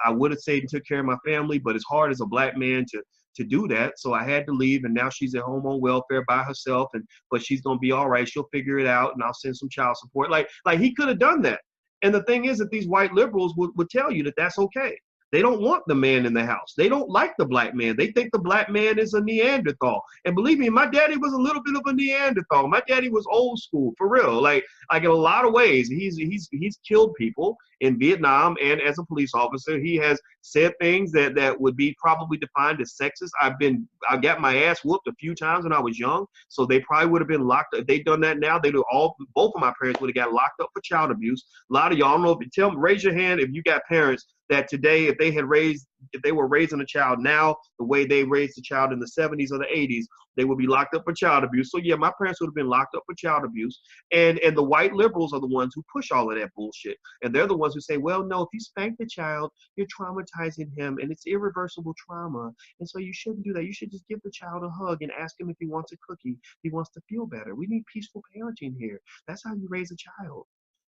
would have stayed and took care of my family, but it's hard as a black man to do that. So I had to leave, and now she's at home on welfare by herself, but she's gonna be all right. She'll figure it out, and I'll send some child support. Like he could have done that. And the thing is that these white liberals would tell you that that's okay. They don't want the man in the house. They don't like the black man. They think the black man is a Neanderthal. And believe me, my daddy was a little bit of a Neanderthal. My daddy was old school, for real. Like in a lot of ways, he's killed people in Vietnam, and as a police officer, he has said things that would be probably defined as sexist. I got my ass whooped a few times when I was young, so they probably would have been locked up. If they'd done that now, both of my parents would have got locked up for child abuse. A lot of y'all, I don't know, raise your hand if you got parents that today, if they were raising a child now the way they raised a child in the 70s or the 80s, they would be locked up for child abuse. So yeah, my parents would have been locked up for child abuse. And the white liberals are the ones who push all of that bullshit. And they're the ones who say, well, no, if you spank the child, you're traumatizing him, and it's irreversible trauma. And so you shouldn't do that. You should just give the child a hug and ask him if he wants a cookie. He wants to feel better. We need peaceful parenting here. That's how you raise a child.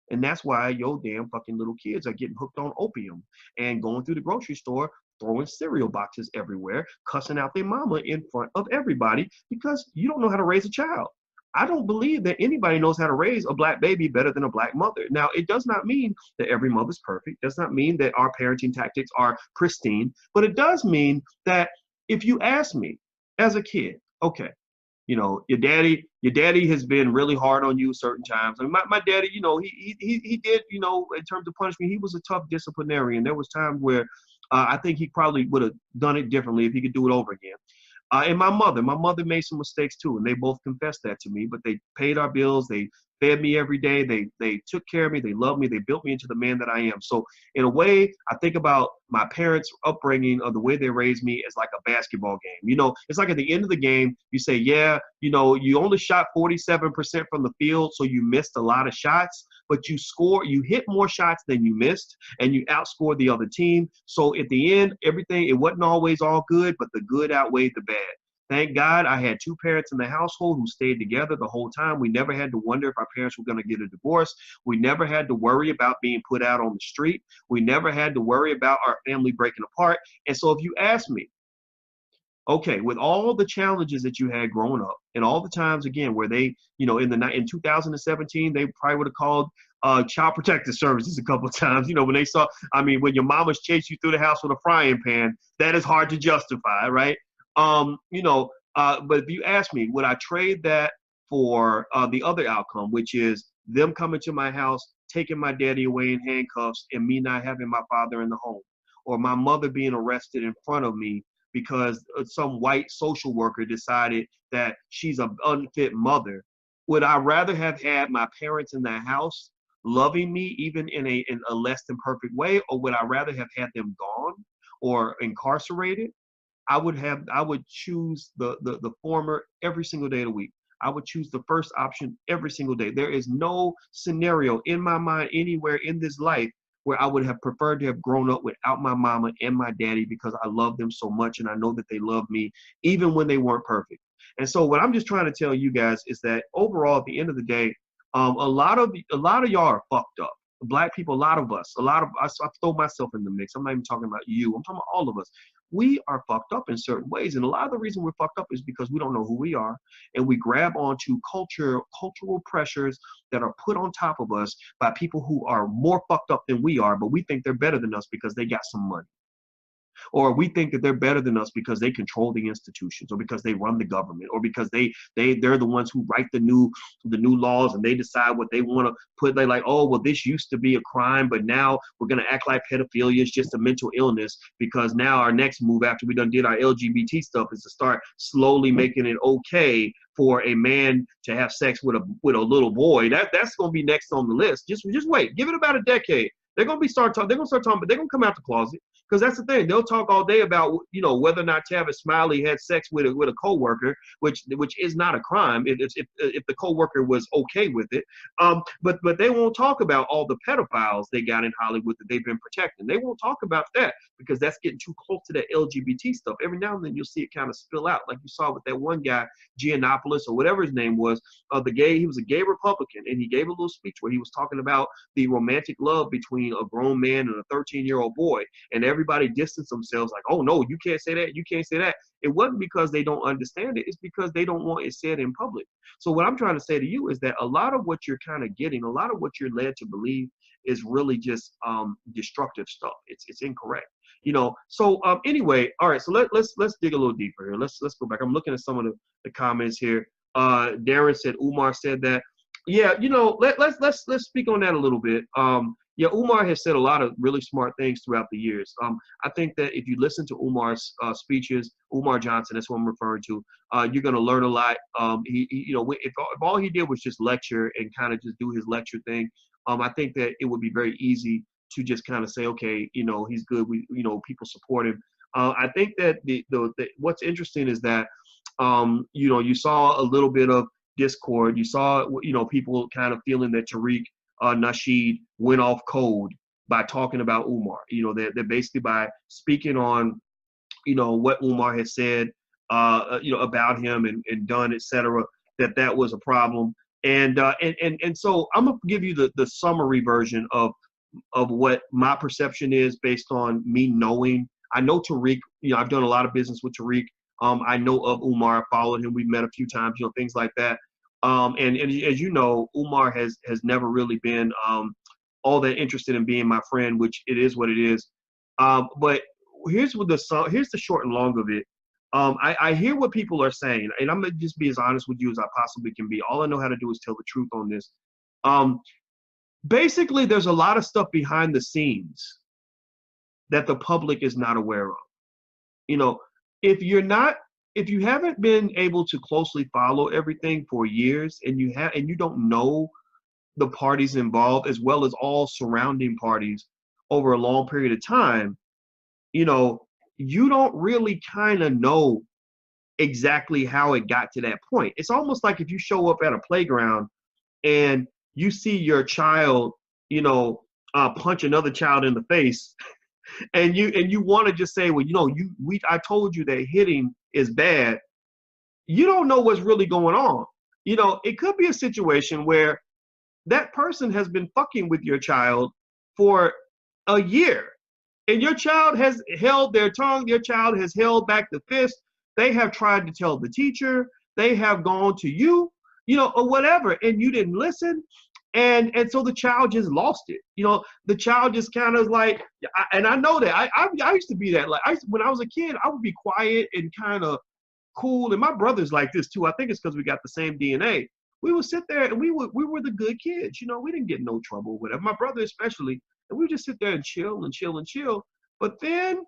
And that's why your damn fucking little kids are getting hooked on opium and going through the grocery store, throwing cereal boxes everywhere, cussing out their mama in front of everybody, because you don't know how to raise a child. I don't believe that anybody knows how to raise a black baby better than a black mother. Now, it does not mean that every mother's perfect. It does not mean that our parenting tactics are pristine, but it does mean that if you ask me as a kid, okay, your daddy has been really hard on you certain times. I mean, my daddy, he did, in terms of punishment, he was a tough disciplinarian. There was times where I think he probably would have done it differently if he could do it over again. And my mother made some mistakes too, and they both confessed that to me, but they paid our bills. They fed me every day. They took care of me. They loved me. They built me into the man that I am. So in a way, I think about my parents' upbringing, or the way they raised me, as like a basketball game. It's like at the end of the game, you say, yeah, you only shot 47% from the field, so you missed a lot of shots, but you hit more shots than you missed, and you outscored the other team. So at the end, it wasn't always all good, but the good outweighed the bad. Thank God I had two parents in the household who stayed together the whole time. We never had to wonder if our parents were going to get a divorce. We never had to worry about being put out on the street. We never had to worry about our family breaking apart. And so if you ask me, okay, with all the challenges that you had growing up and all the times again where they, in 2017, they probably would have called child protective services a couple of times, when they saw, when your mamas chased you through the house with a frying pan, that is hard to justify, right? But if you ask me, would I trade that for the other outcome, which is them coming to my house, taking my daddy away in handcuffs and me not having my father in the home, or my mother being arrested in front of me because some white social worker decided that she's an unfit mother? Would I rather have had my parents in the house loving me even in a less than perfect way, or would I rather have had them gone or incarcerated? I would choose the former every single day of the week. I would choose the first option every single day. There is no scenario in my mind anywhere in this life where I would have preferred to have grown up without my mama and my daddy, because I love them so much and I know that they love me even when they weren't perfect. And so what I'm just trying to tell you guys is that overall, at the end of the day, a lot of y'all are fucked up. Black people, a lot of us, I throw myself in the mix. I'm not even talking about you. I'm talking about all of us. We are fucked up in certain ways. And a lot of the reason we're fucked up is because we don't know who we are. And we grab onto cultural pressures that are put on top of us by people who are more fucked up than we are, but we think they're better than us because they got some money. Or we think that they're better than us because they control the institutions, or because they run the government, or because they're the ones who write the new laws and they decide what they want to put. They like, oh, well, this used to be a crime, but now we're going to act like pedophilia is just a mental illness, because now our next move after we done did our LGBT stuff is to start slowly making it okay for a man to have sex with a little boy. That's going to be next on the list. Just wait. Give it about a decade. They're going to start talking, but they're going to come out the closet. Because that's the thing. They'll talk all day about, whether or not Tavis Smiley had sex with a coworker, which is not a crime if the coworker was okay with it. But they won't talk about all the pedophiles they got in Hollywood that they've been protecting. They won't talk about that because that's getting too close to that LGBT stuff. Every now and then you'll see it kind of spill out, like you saw with that one guy, Giannopoulos or whatever his name was, he was a gay Republican, and he gave a little speech where he was talking about the romantic love between a grown man and a 13-year-old boy, and everybody distanced themselves like, oh no, you can't say that, you can't say that. It wasn't because they don't understand it, it's because they don't want it said in public. So what I'm trying to say to you is that a lot of what you're kind of getting, a lot of what you're led to believe is really just destructive stuff. It's incorrect. So anyway, all right, so let's dig a little deeper here. Let's go back. I'm looking at some of the comments here. Darren said Umar said that. Yeah, let's speak on that a little bit. Yeah, Umar has said a lot of really smart things throughout the years. I think that if you listen to Umar's speeches, Umar Johnson, that's what I'm referring to, you're going to learn a lot. If all he did was just lecture and kind of just do his lecture thing, I think that it would be very easy to just kind of say, okay, he's good. People support him. I think that what's interesting is that, you saw a little bit of discord. You saw, people kind of feeling that Tariq Nasheed went off code by talking about Umar. They're basically by speaking on, what Umar had said, about him and done, etc. That was a problem. And so I'm gonna give you the summary version of what my perception is based on me knowing. I know Tariq. I've done a lot of business with Tariq. I know of Umar. I followed him. We've met a few times. Things like that. And as you know, Umar has never really been all that interested in being my friend, which it is what it is. But here's the short and long of it. I hear what people are saying, and I'm gonna just be as honest with you as I possibly can be. All I know how to do is tell the truth on this. Basically, there's a lot of stuff behind the scenes that the public is not aware of. If you haven't been able to closely follow everything for years, and you don't know the parties involved as well as all surrounding parties over a long period of time, you don't really kind of know exactly how it got to that point. It's almost like if you show up at a playground and you see your child, punch another child in the face, and you want to just say, well, I told you that hitting is bad. You don't know what's really going on. It could be a situation where that person has been fucking with your child for a year, and your child has held their tongue, your child has held back the fist, they have tried to tell the teacher, they have gone to you, or whatever, and you didn't listen. And so the child just lost it. The child just kind of like, and I know that I used to be that. Like, when I was a kid, I would be quiet and kind of cool. And my brother's like this too. I think it's because we got the same DNA. We would sit there and we were the good kids. We didn't get in no trouble, whatever. My brother especially, and we would just sit there and chill and chill and chill. But then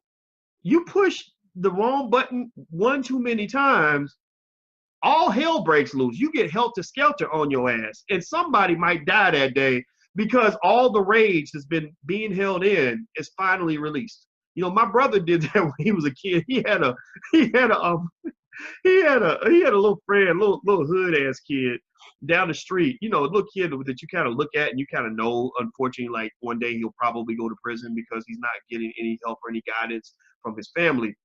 you push the wrong button one too many times, all hell breaks loose. You get helter skelter on your ass, and somebody might die that day because all the rage that's been being held in is finally released. My brother did that when he was a kid. He had a little friend, little hood ass kid down the street. A little kid that you kind of look at and you kind of know, unfortunately, like one day he'll probably go to prison because he's not getting any help or any guidance from his family.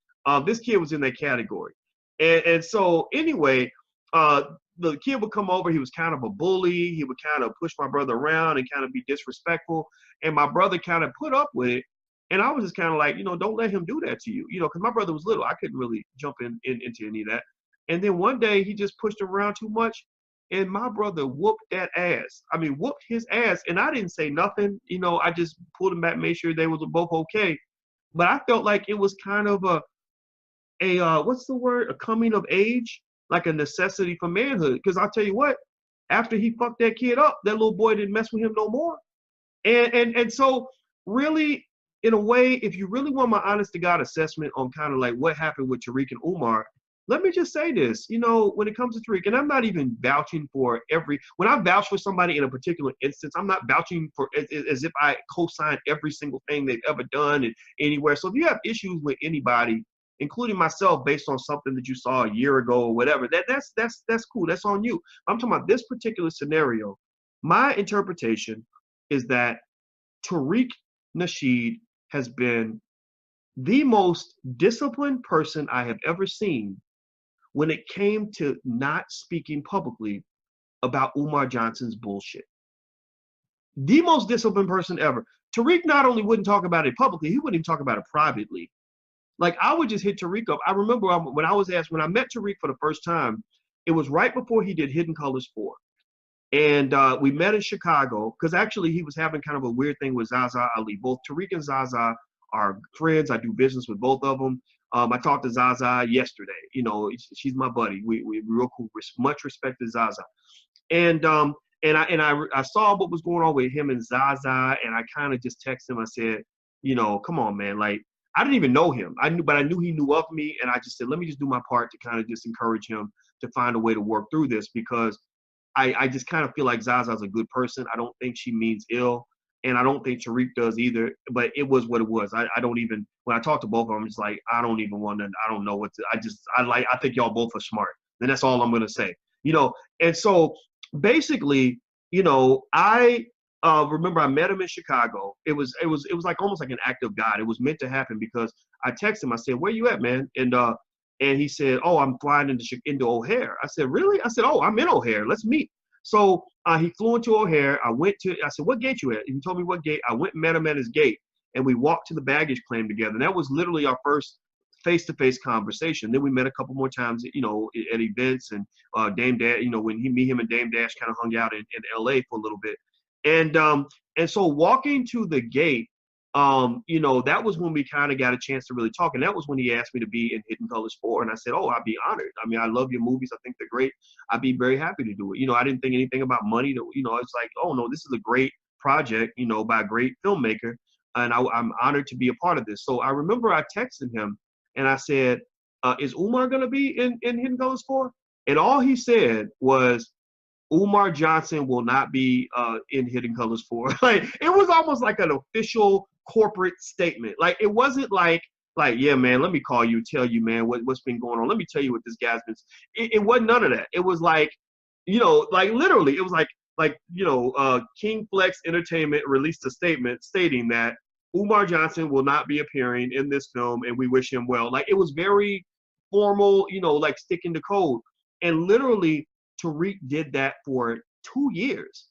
This kid was in that category. And so anyway, the kid would come over. He was kind of a bully. He would kind of push my brother around and kind of be disrespectful. And my brother kind of put up with it. And I was just kind of like, don't let him do that to you, because my brother was little. I couldn't really jump into any of that. And then one day he just pushed him around too much. And my brother whooped that ass. I mean, whooped his ass. And I didn't say nothing. I just pulled him back, made sure they was both okay. But I felt like it was kind of a what's the word? A coming of age, like a necessity for manhood. Because I'll tell you what, after he fucked that kid up, that little boy didn't mess with him no more. And so really, in a way, if you really want my honest to God assessment on kind of like what happened with Tariq and Umar, let me just say this, when it comes to Tariq, and I'm not even vouching for when I vouch for somebody in a particular instance, I'm not vouching for as if I co-sign every single thing they've ever done and anywhere. So if you have issues with anybody, including myself, based on something that you saw a year ago or whatever, that's cool. That's on you. I'm talking about this particular scenario. My interpretation is that Tariq Nasheed has been the most disciplined person I have ever seen when it came to not speaking publicly about Umar Johnson's bullshit. The most disciplined person ever. Tariq not only wouldn't talk about it publicly, he wouldn't even talk about it privately. Like, I would just hit Tariq up. I remember when I met Tariq for the first time, it was right before he did Hidden Colors 4. And we met in Chicago because actually he was having kind of a weird thing with Zaza Ali. Both Tariq and Zaza are friends. I do business with both of them. I talked to Zaza yesterday. She's my buddy. We real cool. Much respect to Zaza. And I saw what was going on with him and Zaza, and I kind of just texted him. I said, come on, man. Like, I didn't even know him. But I knew he knew of me, and I just said, let me just do my part to kind of just encourage him to find a way to work through this, because I just kind of feel like Zaza's a good person. I don't think she means ill, and I don't think Tariq does either. But it was what it was. I don't even, when I talk to both of them, it's like, I don't even want to. I don't know what to. I think y'all both are smart, and that's all I'm gonna say. And so basically, I remember I met him in Chicago. It was like almost like an act of God. It was meant to happen because I texted him. I said, "Where you at, man?" And he said, "Oh, I'm flying into O'Hare." I said, "Really?" I said, "Oh, I'm in O'Hare. Let's meet." So he flew into O'Hare. I said, "What gate you at?" And he told me what gate. I went and met him at his gate, and we walked to the baggage claim together. And that was literally our first face-to-face conversation. Then we met a couple more times, at events, and Dame Dash, when him and Dame Dash kind of hung out in LA for a little bit. And so walking to the gate, that was when we kind of got a chance to really talk. And that was when he asked me to be in Hidden Colors 4. And I said, "Oh, I'd be honored. I mean, I love your movies. I think they're great. I'd be very happy to do it." I didn't think anything about money. It's like, oh, no, this is a great project, by a great filmmaker. And I'm honored to be a part of this. So I remember I texted him and I said, "Is Umar going to be in Hidden Colors 4? And all he said was, "Umar Johnson will not be in Hidden Colors 4. Like, it was almost like an official corporate statement. Like, it wasn't like, "Yeah, man, let me call you, tell you, man, what's been going on. Let me tell you what this guy's been." It wasn't none of that. It was like, like literally, it was like, like, King Flex Entertainment released a statement stating that Umar Johnson will not be appearing in this film, and we wish him well. Like, it was very formal, like sticking to code. And literally, Tariq did that for 2 years.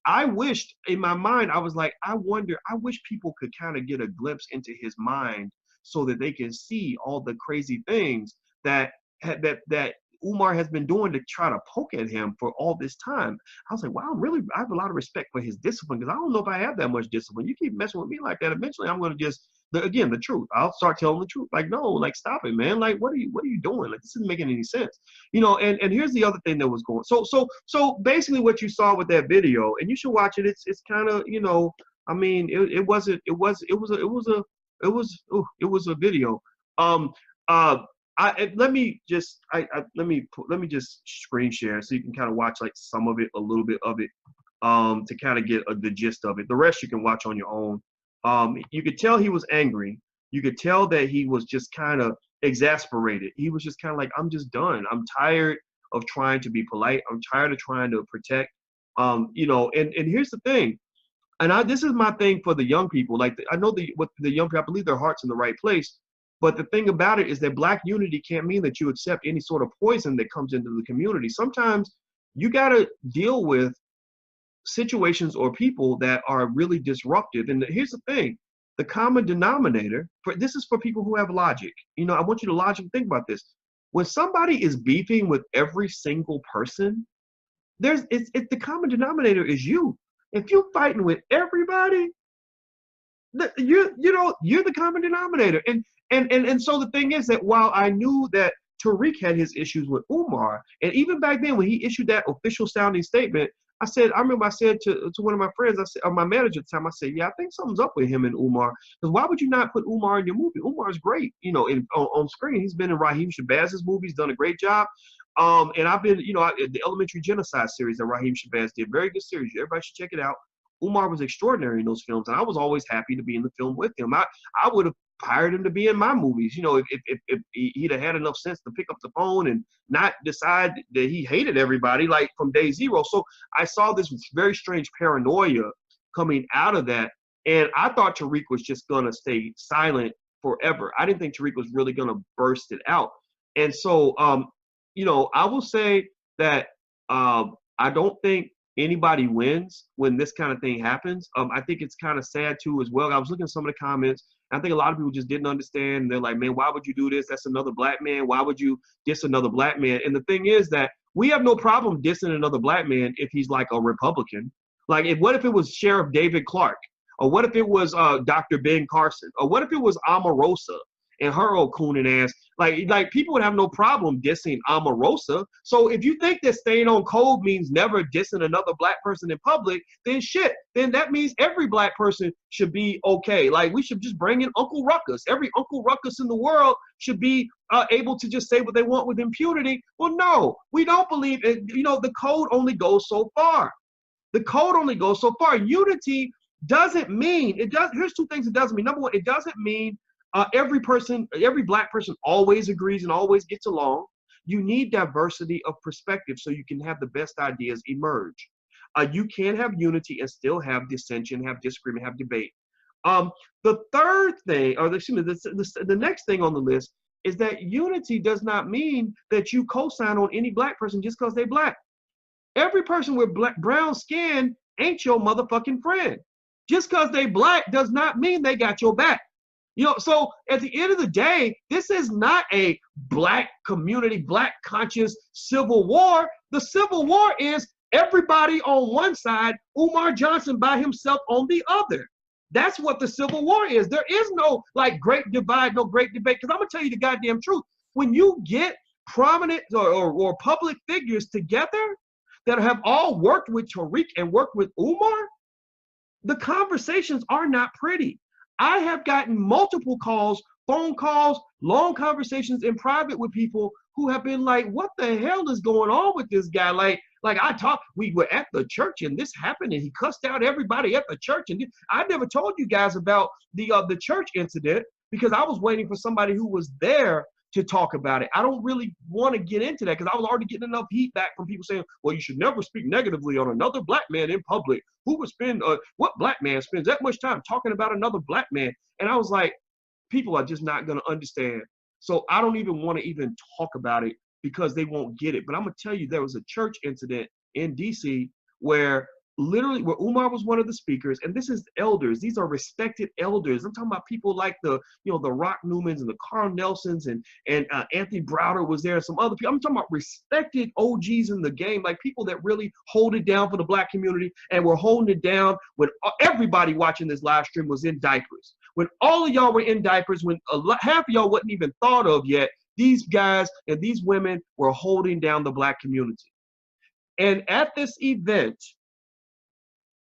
I wished in my mind, I was like, I wish people could kind of get a glimpse into his mind so that they can see all the crazy things that Umar has been doing to try to poke at him for all this time. I was like, wow, I have a lot of respect for his discipline, because I don't know if I have that much discipline. You keep messing with me like that, eventually I'm going to just, again, the truth. I'll start telling the truth. Like, no, like, stop it, man. Like, what are you doing? Like, this isn't making any sense. And here's the other thing that was going. So basically what you saw with that video, and you should watch it. It's kind of, I mean, it was a video. Let me just screen share so you can kind of watch like some of it, a little bit of it, to kind of get the gist of it. The rest you can watch on your own. You could tell he was angry. You could tell that he was just kind of exasperated. He was just kind of like, I'm just done. I'm tired of trying to be polite. I'm tired of trying to protect. And here's the thing. And this is my thing for the young people. Like, I know with the young people, I believe their heart's in the right place. But the thing about it is that Black unity can't mean that you accept any sort of poison that comes into the community. Sometimes you got to deal with situations or people that are really disruptive. And here's the thing. The common denominator, this is for people who have logic. I want you to logically think about this. When somebody is beefing with every single person, the common denominator is you. If you're fighting with everybody, you're the common denominator. And so the thing is that while I knew that Tariq had his issues with Umar, and even back then when he issued that official sounding statement, I remember I said to one of my friends, or my manager at the time, I said, yeah, I think something's up with him and Umar. Because why would you not put Umar in your movie? Umar's great, on screen. He's been in Raheem Shabaz's movies, done a great job. And I've been, the Elementary Genocide series that Raheem Shabazz did, very good series. Everybody should check it out. Umar was extraordinary in those films, and I was always happy to be in the film with him. I would have hired him to be in my movies, if he'd have had enough sense to pick up the phone and not decide that he hated everybody like from day zero. So I saw this very strange paranoia coming out of that, and I thought Tariq was just gonna stay silent forever. I didn't think Tariq was really gonna burst it out. And so, I will say that I don't think anybody wins when this kind of thing happens. I think it's kind of sad too as well. I was looking at some of the comments. I think a lot of people just didn't understand. And they're like, man, why would you do this? That's another Black man. Why would you diss another Black man? And the thing is that we have no problem dissing another Black man if he's like a Republican. Like, what if it was Sheriff David Clark? Or what if it was Dr. Ben Carson? Or what if it was Omarosa and her old cooning ass? Like people would have no problem dissing Omarosa. So if you think that staying on code means never dissing another Black person in public, then shit. Then that means every Black person should be okay. Like, we should just bring in Uncle Ruckus. Every Uncle Ruckus in the world should be able to just say what they want with impunity. Well, no, we don't believe it. The code only goes so far. The code only goes so far. Unity doesn't mean, here's two things it doesn't mean. Number one, it doesn't mean every Black person always agrees and always gets along. You need diversity of perspective so you can have the best ideas emerge. You can have unity and still have dissension, have disagreement, have debate. The third thing, or excuse me, the next thing on the list is that unity does not mean that you co-sign on any Black person just because they're Black. Every person with brown skin ain't your motherfucking friend. Just because they Black does not mean they got your back. So at the end of the day, this is not a Black community, Black conscious civil war. The civil war is everybody on one side, Umar Johnson by himself on the other. That's what the civil war is. There is no like great divide, no great debate. Because I'm going to tell you the goddamn truth. When you get prominent or public figures together that have all worked with Tariq and worked with Umar, the conversations are not pretty. I have gotten multiple calls, phone calls, long conversations in private with people who have been like, what the hell is going on with this guy? Like we were at the church and this happened and he cussed out everybody at the church. And I never told you guys about the church incident because I was waiting for somebody who was there to talk about it. I don't really want to get into that because I was already getting enough heat back from people saying, well, you should never speak negatively on another black man in public. Who would spend, what black man spends that much time talking about another black man? And I was like, people are just not going to understand. So I don't even want to even talk about it because they won't get it. But I'm going to tell you, there was a church incident in DC where literally where Umar was one of the speakers, and this is elders. These are respected elders. I'm talking about people like the Rock Newmans and the Carl Nelsons and Anthony Browder was there and some other people. I'm talking about respected OGs in the game, like people that really hold it down for the black community and were holding it down when everybody watching this live stream was in diapers. When all of y'all were in diapers, when half of y'all wasn't even thought of yet, these guys and these women were holding down the black community. And at this event,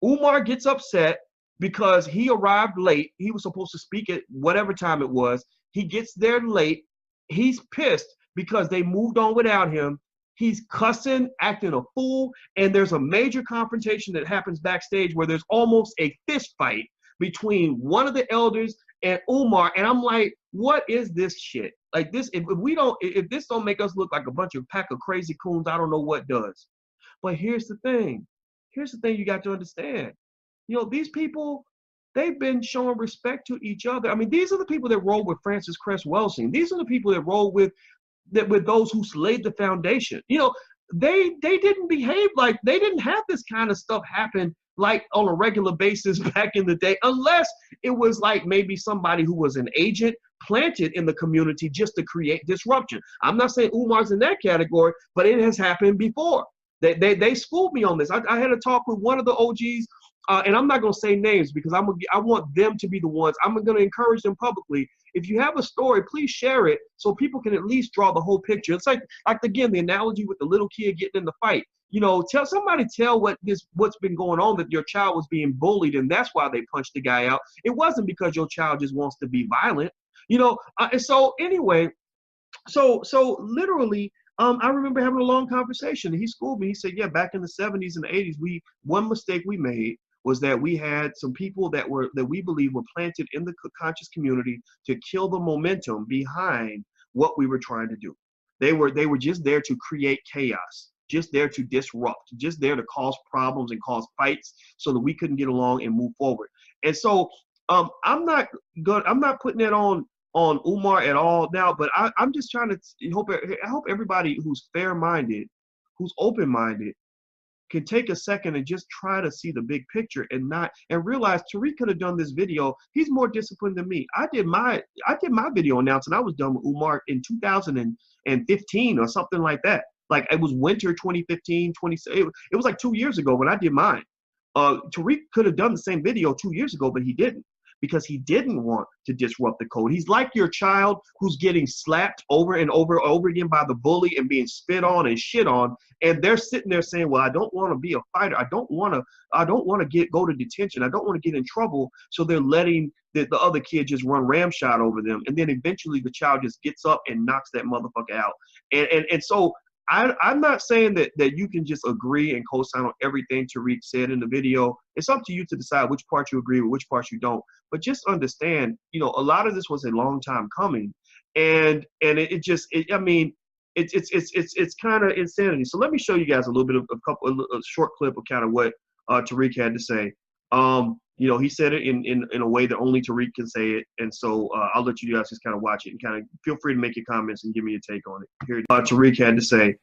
Umar gets upset because he arrived late. He was supposed to speak at whatever time it was. He gets there late. He's pissed because they moved on without him. He's cussing, acting a fool, and there's a major confrontation that happens backstage where there's almost a fist fight between one of the elders and Umar. And I'm like, what is this shit? Like this, if this don't make us look like a bunch of pack of crazy coons, I don't know what does. But here's the thing. Here's the thing you got to understand. These people, they've been showing respect to each other. I mean, these are the people that rolled with Francis Cress Welsing. These are the people that rolled with those who laid the foundation. They didn't behave like, they didn't have this kind of stuff happen like on a regular basis back in the day, unless it was like maybe somebody who was an agent planted in the community just to create disruption. I'm not saying Umar's in that category, but it has happened before. They schooled me on this. I had a talk with one of the OGs, and I'm not going to say names because I want them to be the ones. I'm going to encourage them publicly. If you have a story, please share it so people can at least draw the whole picture. It's like again, the analogy with the little kid getting in the fight. Tell what's been going on, that your child was being bullied and that's why they punched the guy out. It wasn't because your child just wants to be violent. And so anyway, so literally, I remember having a long conversation. He schooled me. He said, yeah, back in the 70s and the 80s, one mistake we made was that we had some people that we believe were planted in the conscious community to kill the momentum behind what we were trying to do. They were just there to create chaos, just there to disrupt, just there to cause problems and cause fights so that we couldn't get along and move forward. And so I'm not putting that on Umar at all now, but I'm just trying to I hope everybody who's fair-minded, who's open-minded, can take a second and just try to see the big picture and realize Tariq could have done this video. He's more disciplined than me. I did my video announcing I was done with Umar in 2015 or something like that. Like it was winter 2015, it was like 2 years ago when I did mine. Tariq could have done the same video 2 years ago, but he didn't, because he didn't want to disrupt the code. He's like your child who's getting slapped over and over and over again by the bully and being spit on and shit on, and they're sitting there saying, well, I don't want to be a fighter. I don't want to go to detention. I don't want to get in trouble. So they're letting the other kid just run ramshot over them, and then eventually the child just gets up and knocks that motherfucker out. And so I'm not saying that you can just agree and co-sign on everything Tariq said in the video. It's up to you to decide which part you agree with, which parts you don't. But just understand, a lot of this was a long time coming, and it's kind of insanity. So let me show you guys a little bit of a short clip of kind of what Tariq had to say. He said it in a way that only Tariq can say it, and so I'll let you guys just kind of watch it and kind of feel free to make your comments and give me your take on it. Here, Tariq had to say.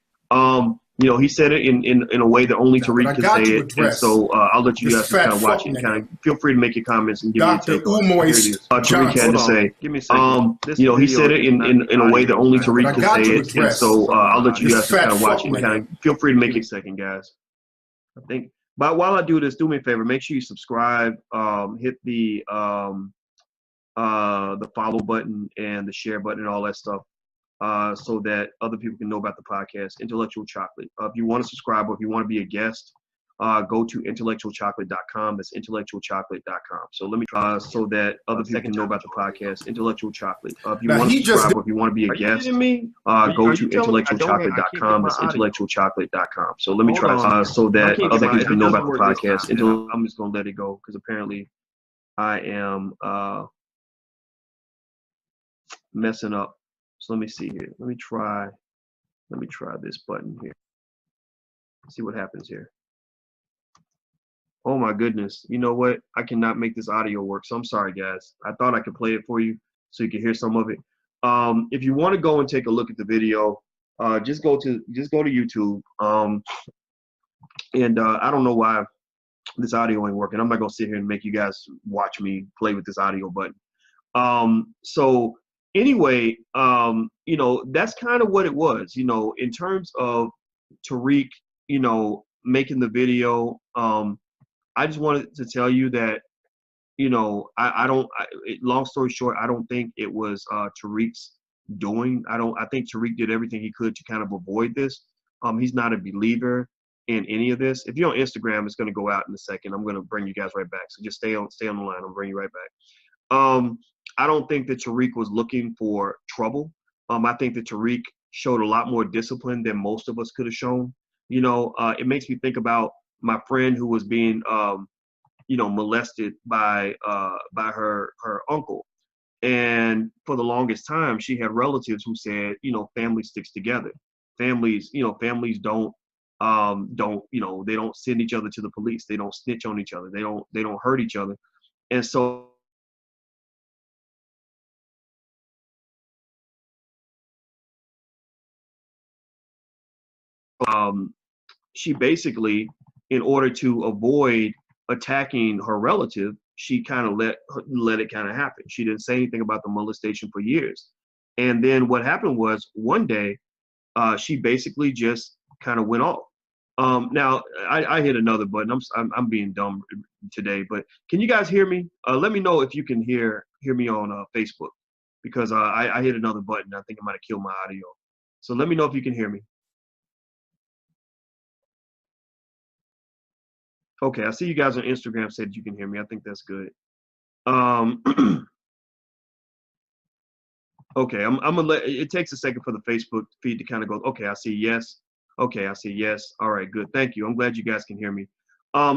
He said it in a way that only Tariq can say it, and so I'll let you guys just kind of watch it and kind of feel free to make your comments and give me your take on it. Here it is. Tariq had to say. Give me a second. He said it in a way that only Tariq can say it, and so I'll let you guys just kind of watch it and kind of feel free to make it a second, guys. I think. But while I do this, do me a favor. Make sure you subscribe. Hit the follow button and the share button and all that stuff, so that other people can know about the podcast, Intellectual Chocolate. If you want to subscribe or if you want to be a guest, go to intellectualchocolate.com. That's intellectualchocolate.com. So let me try so that other people can know about the podcast, Intellectual Chocolate. If you want to subscribe or if you want to be a guest, go to intellectualchocolate.com. That's intellectualchocolate.com. So let me try so that other people can know about the podcast. I'm just going to let it go because apparently I am messing up So let me see here. Let me try this button here. See what happens here. Oh my goodness. You know what? I cannot make this audio work. So I'm sorry, guys. I thought I could play it for you so you can hear some of it. If you want to go and take a look at the video, just go to YouTube. I don't know why this audio ain't working. I'm not gonna sit here and make you guys watch me play with this audio button. So anyway, you know, that's kind of what it was, you know, in terms of Tariq, you know, making the video. I just wanted to tell you that, you know, long story short, I don't think it was Tariq's doing. I think Tariq did everything he could to kind of avoid this. He's not a believer in any of this. If you're on Instagram, it's going to go out in a second. I'm going to bring you guys right back. So just stay on the line. I'll bring you right back. I don't think that Tariq was looking for trouble. I think that Tariq showed a lot more discipline than most of us could have shown. You know, it makes me think about my friend who was being, you know, molested by her uncle. And for the longest time, she had relatives who said, you know, family sticks together. Families, you know, families don't, you know, they don't send each other to the police. They don't snitch on each other. They don't hurt each other. And so she basically, in order to avoid attacking her relative, she kind of let it kind of happen. She didn't say anything about the molestation for years. And then what happened was one day, she basically just kind of went off. Now I hit another button. I'm being dumb today, but can you guys hear me? Let me know if you can hear me on Facebook, because I hit another button. I think I might have killed my audio. So let me know if you can hear me. Okay, I see you guys on Instagram said you can hear me. I think that's good. Um, okay, I'm gonna let it takes a second for the Facebook feed to kind of go. Okay, I see yes. Okay, I see yes. All right, good. Thank you. I'm glad you guys can hear me.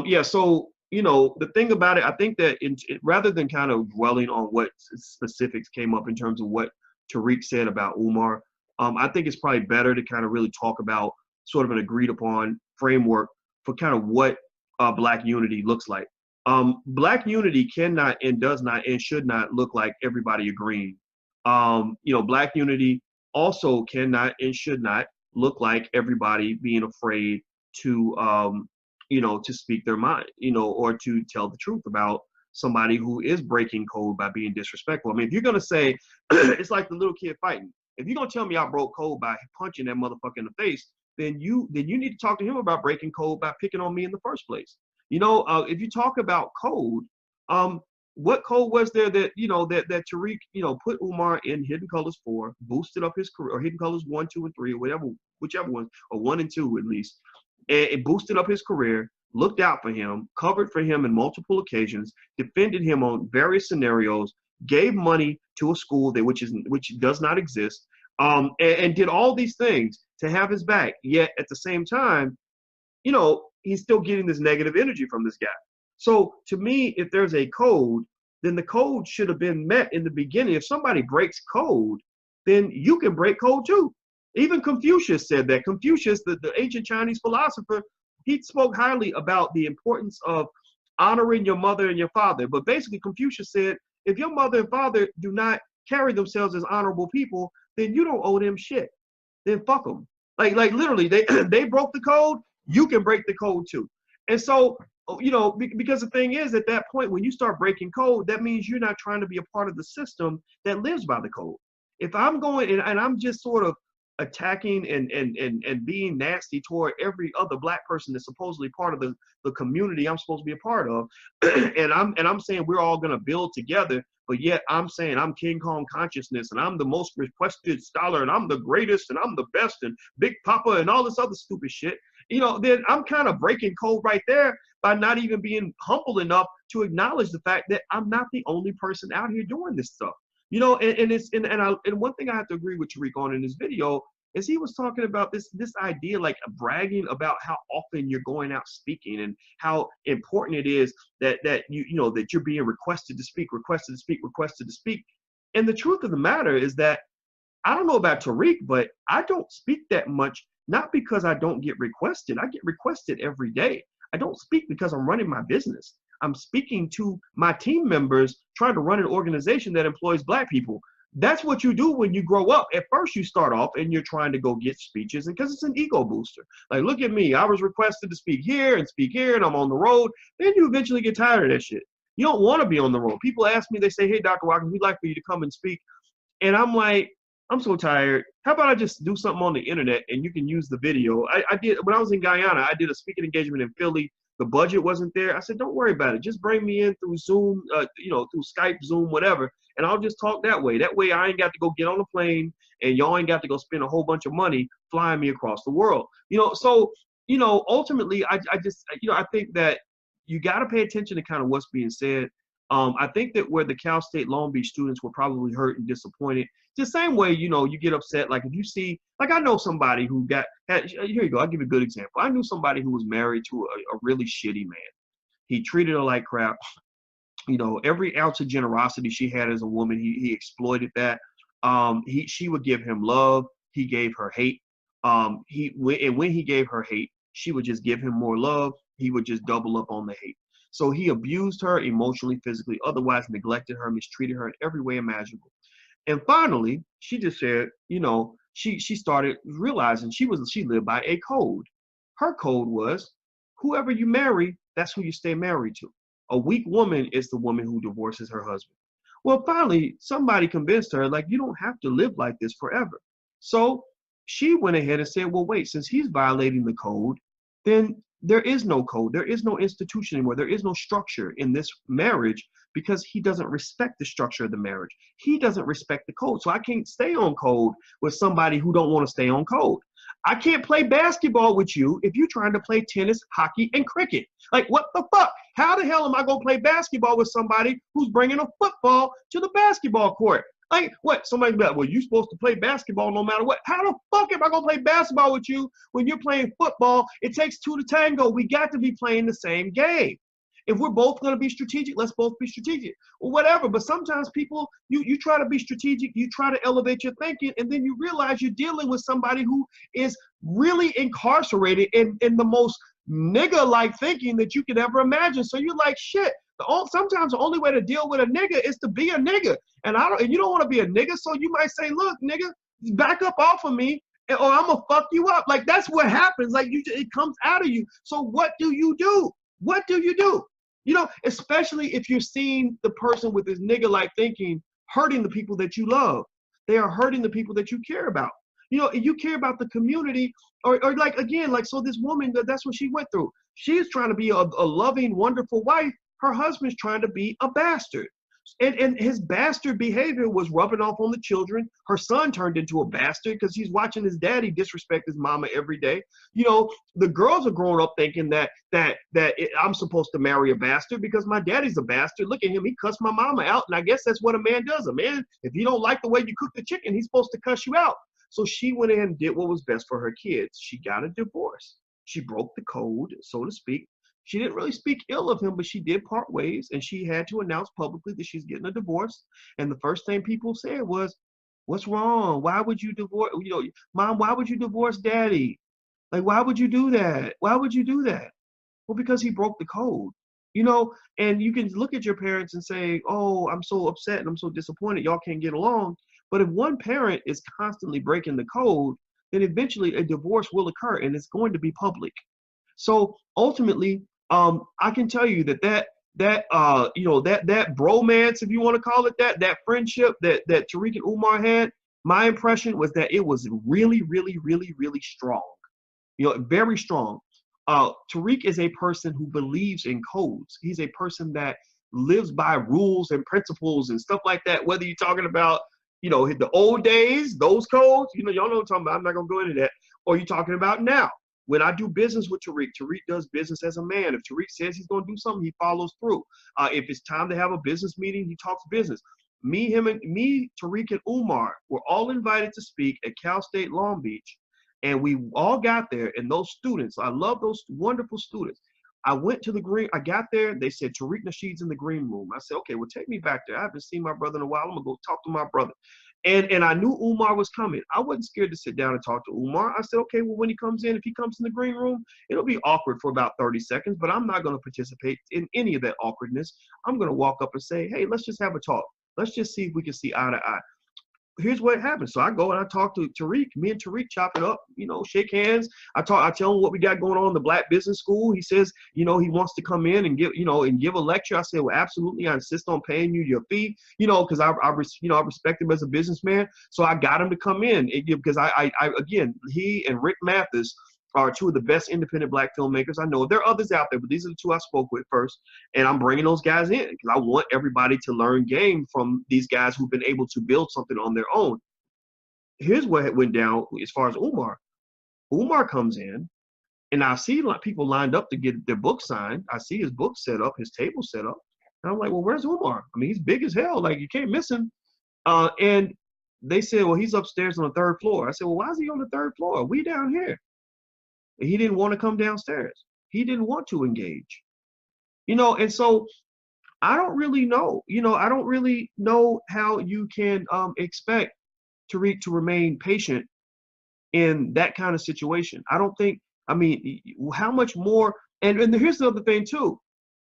Yeah. So you know the thing about it, I think that rather than kind of dwelling on what specifics came up in terms of what Tariq said about Umar, I think it's probably better to kind of really talk about sort of an agreed upon framework for kind of what Black unity looks like. Black unity cannot and does not and should not look like everybody agreeing. You know, Black unity also cannot and should not look like everybody being afraid to, you know, to speak their mind, you know, or to tell the truth about somebody who is breaking code by being disrespectful. I mean, if you're gonna say it's like the little kid fighting. If you're gonna tell me I broke code by punching that motherfucker in the face, then you need to talk to him about breaking code by picking on me in the first place. You know, if you talk about code, what code was there that that Tariq put Umar in Hidden Colors 4, boosted up his career, or Hidden Colors 1, 2, and 3, or whatever, whichever one, or 1 and 2 at least, and it boosted up his career, looked out for him, covered for him in multiple occasions, defended him on various scenarios, gave money to a school which does not exist, and did all these things to have his back. Yet at the same time, he's still getting this negative energy from this guy. So to me, if there's a code, then the code should have been met in the beginning. If somebody breaks code, then you can break code too. Even Confucius said that. Confucius, the ancient Chinese philosopher, he spoke highly about the importance of honoring your mother and your father. But basically, Confucius said, if your mother and father do not carry themselves as honorable people, then you don't owe them shit. Then fuck them. Like literally, they broke the code. You can break the code too. And so, because the thing is, at that point, when you start breaking code, that means you're not trying to be a part of the system that lives by the code. If I'm going and I'm just sort of attacking and being nasty toward every other Black person that's supposedly part of the community I'm supposed to be a part of, and I'm saying we're all gonna build together, but yet I'm saying I'm King Kong consciousness and I'm the most requested scholar and I'm the greatest and I'm the best and Big Papa and all this other stupid shit, then I'm kind of breaking code right there by not even being humble enough to acknowledge the fact that I'm not the only person out here doing this stuff. And one thing I have to agree with Tariq on in this video is he was talking about this idea, like bragging about how often you're going out speaking and how important it is that you're being requested to speak. And the truth of the matter is that I don't know about Tariq, but I don't speak that much, not because I don't get requested. I get requested every day. I don't speak because I'm running my business. I'm speaking to my team members trying to run an organization that employs Black people. That's what you do when you grow up. At first, you start off and you're trying to go get speeches, and because it's an ego booster. Like, look at me. I was requested to speak here, and I'm on the road. Then you eventually get tired of that shit. You don't want to be on the road. People ask me, they say, hey, Dr. Watkins, we'd like for you to come and speak. And I'm like, I'm so tired. How about I just do something on the internet and you can use the video? I did, when I was in Guyana, I did a speaking engagement in Philly. The budget wasn't there. I said, don't worry about it. Just bring me in through Zoom, through Skype, Zoom, whatever. And I'll just talk that way. That way I ain't got to go get on a plane and y'all ain't got to go spend a whole bunch of money flying me across the world. So, ultimately, I just, I think that you got to pay attention to kind of what's being said. I think that where the Cal State Long Beach students were probably hurt and disappointed, the same way, you get upset. Like if you see, like I know somebody who here you go, I'll give you a good example. I knew somebody who was married to a really shitty man. He treated her like crap. Every ounce of generosity she had as a woman, he exploited that. She would give him love. He gave her hate. And when he gave her hate, she would just give him more love. He would just double up on the hate. So he abused her emotionally, physically, otherwise neglected her, mistreated her in every way imaginable. And finally, she just said, she started realizing she lived by a code. Her code was, whoever you marry, that's who you stay married to. A weak woman is the woman who divorces her husband. Well, finally, somebody convinced her, like, you don't have to live like this forever. So she went ahead and said, well, wait, since he's violating the code, then there is no code. There is no institution anymore. There is no structure in this marriage because he doesn't respect the structure of the marriage. He doesn't respect the code. So I can't stay on code with somebody who don't want to stay on code. I can't play basketball with you if you're trying to play tennis, hockey, and cricket. Like, what the fuck? How the hell am I going to play basketball with somebody who's bringing a football to the basketball court? Like, what? Somebody be like, well, you're supposed to play basketball no matter what. How the fuck am I going to play basketball with you when you're playing football? It takes two to tango. We got to be playing the same game. If we're both going to be strategic, let's both be strategic. Well, whatever. But sometimes people, you try to be strategic, you try to elevate your thinking, and then you realize you're dealing with somebody who is really incarcerated in the most nigga-like thinking that you could ever imagine. So you're like, shit. Sometimes the only way to deal with a nigga is to be a nigga. And you don't want to be a nigga, so you might say, look, nigga, back up off of me, or I'm going to fuck you up. Like, that's what happens. Like, it comes out of you. So what do you do? What do you do? Especially if you're seeing the person with this nigga-like thinking hurting the people that you love. They are hurting the people that you care about. You care about the community, or like, again, like, so this woman, that's what she went through. She's trying to be a loving, wonderful wife. Her husband's trying to be a bastard. And his bastard behavior was rubbing off on the children. Her son turned into a bastard because he's watching his daddy disrespect his mama every day. The girls are growing up thinking that I'm supposed to marry a bastard because my daddy's a bastard. Look at him. He cussed my mama out. And I guess that's what a man does. A man, if you don't like the way you cook the chicken, he's supposed to cuss you out. So she went ahead and did what was best for her kids. She got a divorce. She broke the code, so to speak. She didn't really speak ill of him, but she did part ways, and she had to announce publicly that she's getting a divorce. And the first thing people said was, what's wrong? Why would you divorce? Mom, why would you divorce daddy? Like, why would you do that? Why would you do that? Well, because he broke the code. And you can look at your parents and say, oh, I'm so upset and I'm so disappointed. Y'all can't get along. But if one parent is constantly breaking the code, then eventually a divorce will occur, and it's going to be public. So ultimately, I can tell you that bromance, if you want to call it that friendship that Tariq and Umar had, my impression was that it was really, really, really, really strong. Very strong. Tariq is a person who believes in codes. He's a person that lives by rules and principles and stuff like that. Whether you're talking about, the old days, those codes, y'all know what I'm talking about. I'm not gonna go into that. Or you're talking about now. When I do business with Tariq, Tariq does business as a man. If Tariq says he's going to do something, he follows through. If it's time to have a business meeting, he talks business. Tariq, and Umar were all invited to speak at Cal State Long Beach. And we all got there, and those students, I love those wonderful students. I went to the green. I got there. They said Tariq Nasheed's in the green room. I said, okay, well, take me back there. I haven't seen my brother in a while. I'm gonna go talk to my brother. And I knew Umar was coming. I wasn't scared to sit down and talk to Umar. I said, okay, well, when he comes in, if he comes in the green room, it'll be awkward for about 30 seconds, but I'm not going to participate in any of that awkwardness. I'm going to walk up and say, hey, let's just have a talk. Let's just see if we can see eye to eye. Here's what happened. So I go and I talk to Tariq. Me and Tariq chop it up, shake hands. I tell him what we got going on in the Black Business School. He says, he wants to come in and give a lecture. I said, well, absolutely. I insist on paying you your fee, because I respect him as a businessman. So I got him to come in because again, he and Rick Mathis are two of the best independent Black filmmakers I know. There are others out there, but these are the two I spoke with first. And I'm bringing those guys in because I want everybody to learn game from these guys who've been able to build something on their own. Here's what went down as far as Umar. Umar comes in, and I see people lined up to get their book signed. I see his book set up, his table set up. And I'm like, well, where's Umar? I mean, he's big as hell. Like, you can't miss him. And they said, well, he's upstairs on the 3rd floor. I said, well, why is he on the 3rd floor? We down here. He didn't want to come downstairs. He didn't want to engage. And so I don't really know. I don't really know how you can expect Tariq to remain patient in that kind of situation. I don't think, how much more, and here's the other thing too.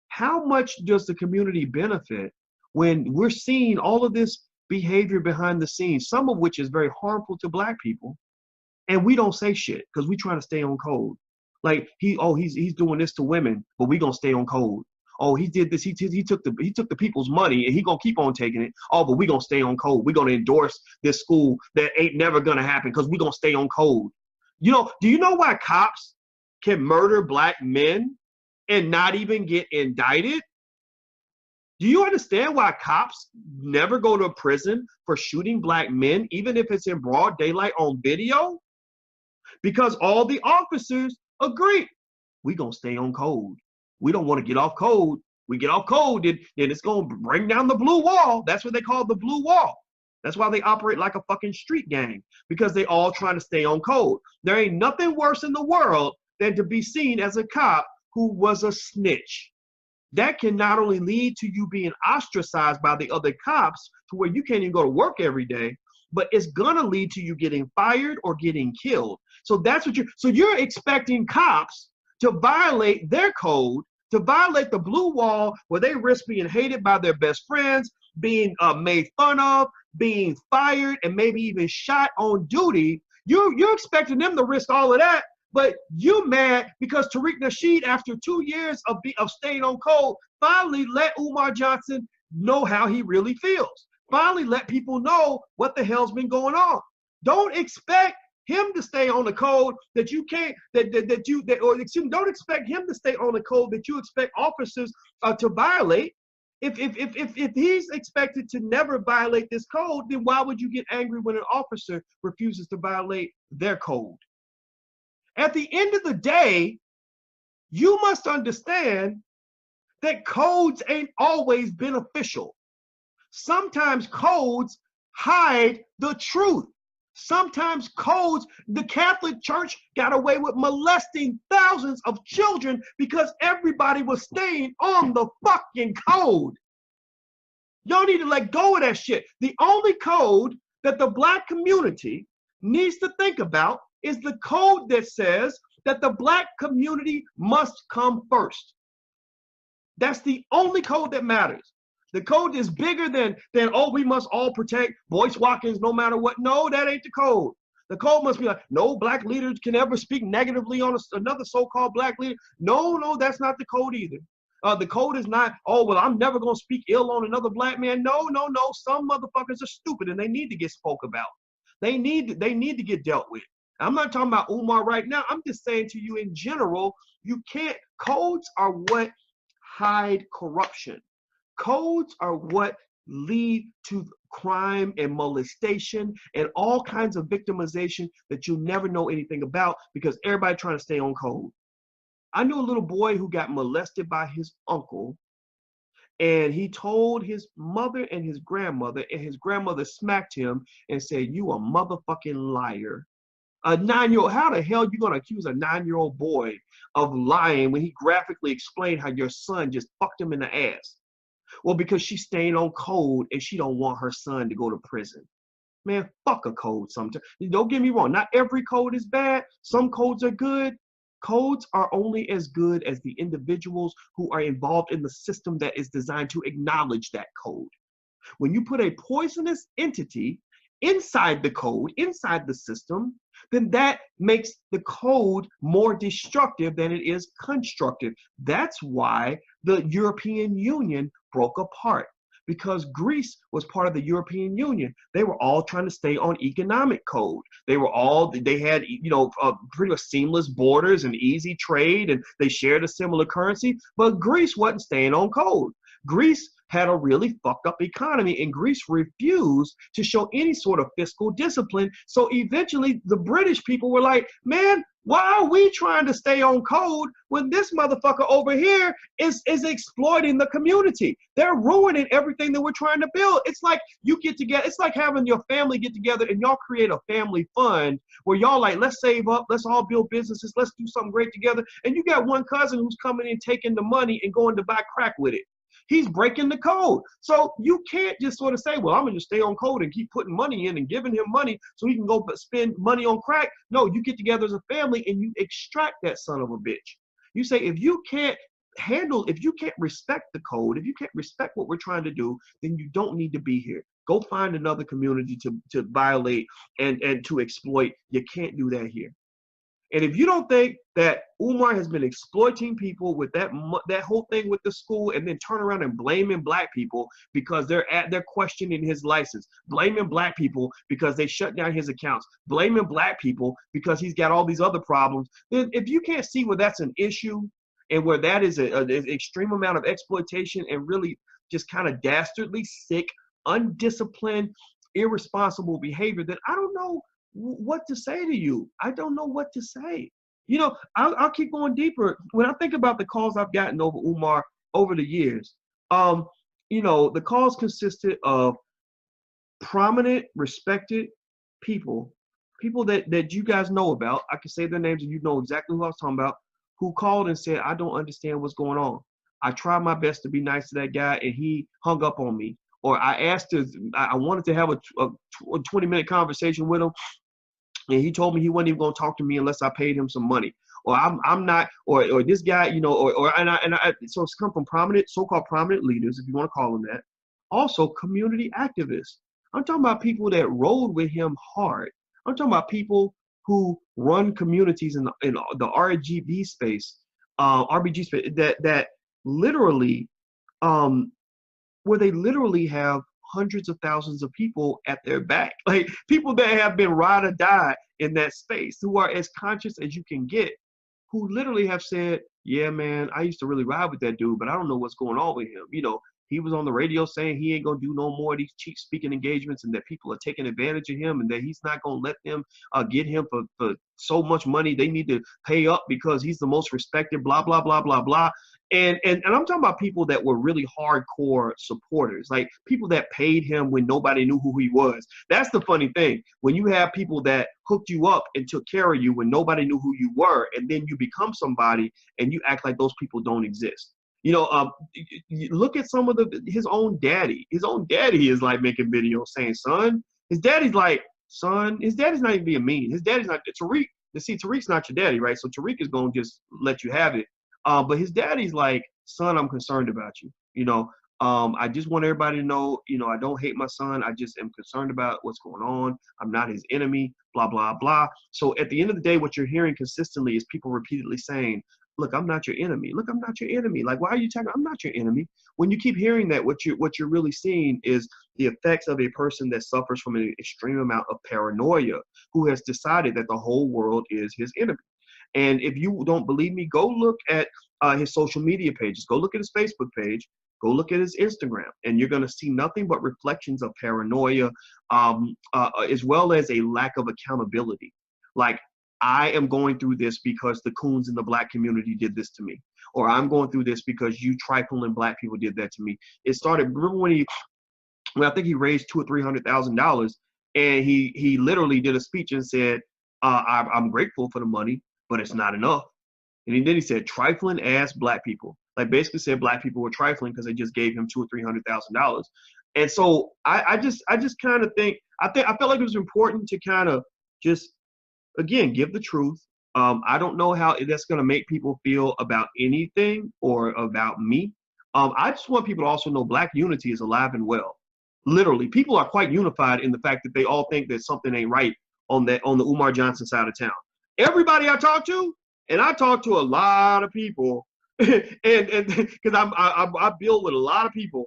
How much does the community benefit when we're seeing all of this behavior behind the scenes, some of which is very harmful to Black people, and we don't say shit because we trying to stay on code. Like he's doing this to women, but we gonna stay on code. Oh, he did this. He took the people's money, and he gonna keep on taking it. Oh, but we gonna stay on code. We gonna endorse this school that ain't never gonna happen because we gonna stay on code. Do you know why cops can murder Black men and not even get indicted? Do you understand why cops never go to prison for shooting Black men, even if it's in broad daylight on video? Because all the officers agree. We gonna stay on code. We don't want to get off code. We get off code, then it's gonna bring down the blue wall. That's what they call the blue wall. That's why they operate like a fucking street gang, because they all trying to stay on code. There ain't nothing worse in the world than to be seen as a cop who was a snitch. That can not only lead to you being ostracized by the other cops to where you can't even go to work every day, but it's gonna lead to you getting fired or getting killed. So that's what you're expecting cops to violate their code, to violate the blue wall where they risk being hated by their best friends, being made fun of, being fired, and maybe even shot on duty. You're expecting them to risk all of that, but you mad because Tariq Nasheed, after 2 years of staying on code, finally let Umar Johnson know how he really feels. Finally let people know what the hell's been going on. Don't expect him to stay on the code that you can't, don't expect him to stay on the code that you expect officers to violate. If he's expected to never violate this code, then why would you get angry when an officer refuses to violate their code? At the end of the day, you must understand that codes ain't always beneficial. Sometimes codes hide the truth. Sometimes codes, the Catholic Church got away with molesting thousands of children because everybody was staying on the fucking code. Y'all need to let go of that shit. The only code that the Black community needs to think about is the code that says that the Black community must come first. That's the only code that matters. The code is bigger than oh, we must all protect Boyce Watkins no matter what. No, that ain't the code. The code must be like, no Black leaders can ever speak negatively on another so-called Black leader. No, that's not the code either. The code is not, oh, well, I'm never going to speak ill on another Black man. No. Some motherfuckers are stupid and they need to get spoke about. They need to get dealt with. I'm not talking about Umar right now. I'm just saying to you in general, you can't, codes are what hide corruption. Codes are what lead to crime and molestation and all kinds of victimization that you'll never know anything about because everybody trying to stay on code. I knew a little boy who got molested by his uncle, and he told his mother and his grandmother smacked him and said, "You a motherfucking liar." A 9-year-old, how the hell you gonna accuse a 9-year-old boy of lying when he graphically explained how your son just fucked him in the ass? Well, because she's staying on code and she don't want her son to go to prison. Man, fuck a code sometimes. Don't get me wrong. Not every code is bad. Some codes are good. Codes are only as good as the individuals who are involved in the system that is designed to acknowledge that code. When you put a poisonous entity inside the code, inside the system, then that makes the code more destructive than it is constructive. That's why the European Union broke apart, because Greece was part of the European Union. They were all trying to stay on economic code. They had, pretty much seamless borders and easy trade, and they shared a similar currency, but Greece wasn't staying on code. Greece had a really fucked up economy, and Greece refused to show any sort of fiscal discipline. So eventually the British people were like, man, why are we trying to stay on code when this motherfucker over here is exploiting the community? They're ruining everything that we're trying to build. It's like you get together, it's like having your family get together and y'all create a family fund where y'all like, let's save up, let's all build businesses, let's do something great together. And you got one cousin who's coming in, taking the money and going to buy crack with it. He's breaking the code. So you can't just sort of say, well, I'm going to stay on code and keep putting money in and giving him money so he can go spend money on crack. No, you get together as a family and you extract that son of a bitch. You say, if you can't respect the code, if you can't respect what we're trying to do, then you don't need to be here. Go find another community to violate and to exploit. You can't do that here. And if you don't think that Umar has been exploiting people with that whole thing with the school, and then turn around and blaming black people because they're questioning his license, blaming black people because they shut down his accounts, blaming black people because he's got all these other problems, then if you can't see where that's an issue and where that is an extreme amount of exploitation and really just kind of dastardly, sick, undisciplined, irresponsible behavior, then I don't know what to say to you. I don't know what to say. I'll keep going deeper. When I think about the calls I've gotten over Umar over the years, the calls consisted of prominent, respected people that you guys know about. I can say their names and you know exactly who I was talking about, who called and said, I don't understand what's going on. I tried my best to be nice to that guy and he hung up on me. Or I wanted to have a 20-minute conversation with him, and he told me he wasn't even going to talk to me unless I paid him some money. Or I'm not, or this guy, so it's come from so-called prominent leaders, if you want to call them that. Also, community activists. I'm talking about people that rode with him hard. I'm talking about people who run communities in the RGB space, RBG space, that literally, where they literally have hundreds of thousands of people at their back, like people that have been ride or die in that space, who are as conscious as you can get, who literally have said, yeah, man, I used to really ride with that dude, but I don't know what's going on with him. He was on the radio saying he ain't gonna do no more of these cheap speaking engagements, and that people are taking advantage of him, and that he's not gonna let them get him for so much money. They need to pay up because he's the most respected, blah, blah, blah, blah, blah. And I'm talking about people that were really hardcore supporters, like people that paid him when nobody knew who he was. That's the funny thing. When you have people that hooked you up and took care of you when nobody knew who you were, and then you become somebody and you act like those people don't exist. Look at some of his own daddy. His own daddy is like making videos saying, son, his daddy's like, son, his daddy's not even being mean. His daddy's not, Tariq, Tariq's not your daddy, right? So Tariq is going to just let you have it. But his daddy's like, son, I'm concerned about you. I just want everybody to know, I don't hate my son. I just am concerned about what's going on. I'm not his enemy, blah, blah, blah. So at the end of the day, what you're hearing consistently is people repeatedly saying, look, I'm not your enemy. Look, I'm not your enemy. Like, why are you talking? I'm not your enemy. When you keep hearing that, what you're really seeing is the effects of a person that suffers from an extreme amount of paranoia, who has decided that the whole world is his enemy. And if you don't believe me, go look at his social media pages. Go look at his Facebook page. Go look at his Instagram. And you're going to see nothing but reflections of paranoia, as well as a lack of accountability. Like, I am going through this because the coons in the black community did this to me. Or I'm going through this because you trifling black people did that to me. It started, remember when I think he raised $200,000 or $300,000, and he literally did a speech and said, I'm grateful for the money, but it's not enough. And then he said, trifling ass black people. Like basically said black people were trifling because they just gave him $200,000 or $300,000. And so I just kind of think I felt like it was important to kind of just again give the truth. I don't know how that's going to make people feel about anything or about me. I just want people to also know black unity is alive and well. Literally, people are quite unified in the fact that they all think that something ain't right on the Umar Johnson side of town. Everybody I talk to, and I talk to a lot of people, and because I build with a lot of people,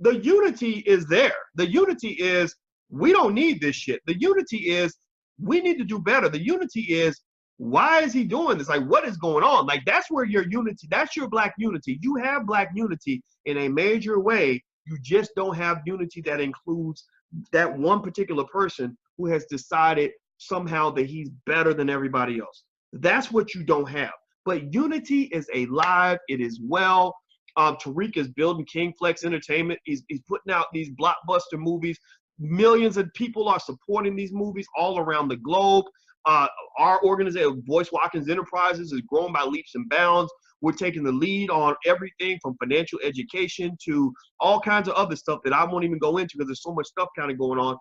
the unity is there. The unity is we don't need this shit. The unity is we need to do better. The unity is why is he doing this? Like what is going on? Like that's where your unity, that's your black unity. You have black unity in a major way. You just don't have unity that includes that one particular person who has decided somehow that he's better than everybody else. That's what you don't have. But unity is alive. It is well. Tariq is building King Flex Entertainment. He's putting out these blockbuster movies. Millions of people are supporting these movies all around the globe. Our organization, Voice Watkins Enterprises, is growing by leaps and bounds. We're taking the lead on everything from financial education to all kinds of other stuff that I won't even go into because there's so much stuff kind of going on.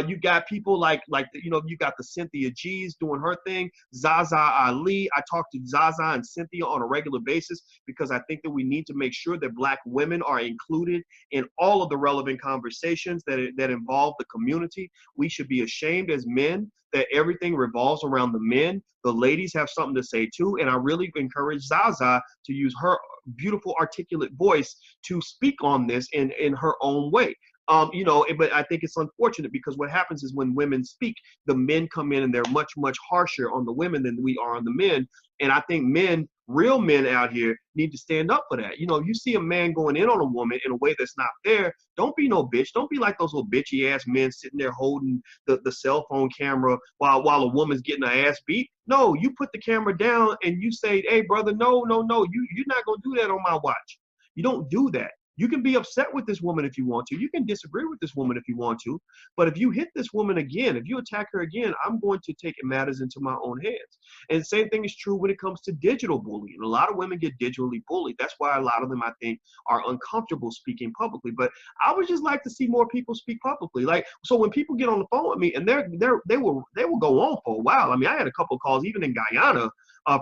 You got people like you got the Cynthia G's doing her thing, Zaza Ali. I talk to Zaza and Cynthia on a regular basis because I think that we need to make sure that black women are included in all of the relevant conversations that involve the community. We should be ashamed as men that everything revolves around the men. The ladies have something to say too, and I really encourage Zaza to use her beautiful articulate voice to speak on this in her own way. But I think it's unfortunate because what happens is when women speak, the men come in and they're much, much harsher on the women than we are on the men. And I think men, real men out here, need to stand up for that. If you see a man going in on a woman in a way that's not fair, don't be no bitch. Don't be like those little bitchy ass men sitting there holding the cell phone camera while a woman's getting her ass beat. No, you put the camera down and you say, hey, brother, no, you're not going to do that on my watch. You don't do that. You can be upset with this woman if you want to. You can disagree with this woman if you want to. But if you hit this woman again, if you attack her again, I'm going to take matters into my own hands. And the same thing is true when it comes to digital bullying. A lot of women get digitally bullied. That's why a lot of them, I think, are uncomfortable speaking publicly. But I would just like to see more people speak publicly. Like, so when people get on the phone with me and they will go on for a while. I mean, I had a couple of calls even in Guyana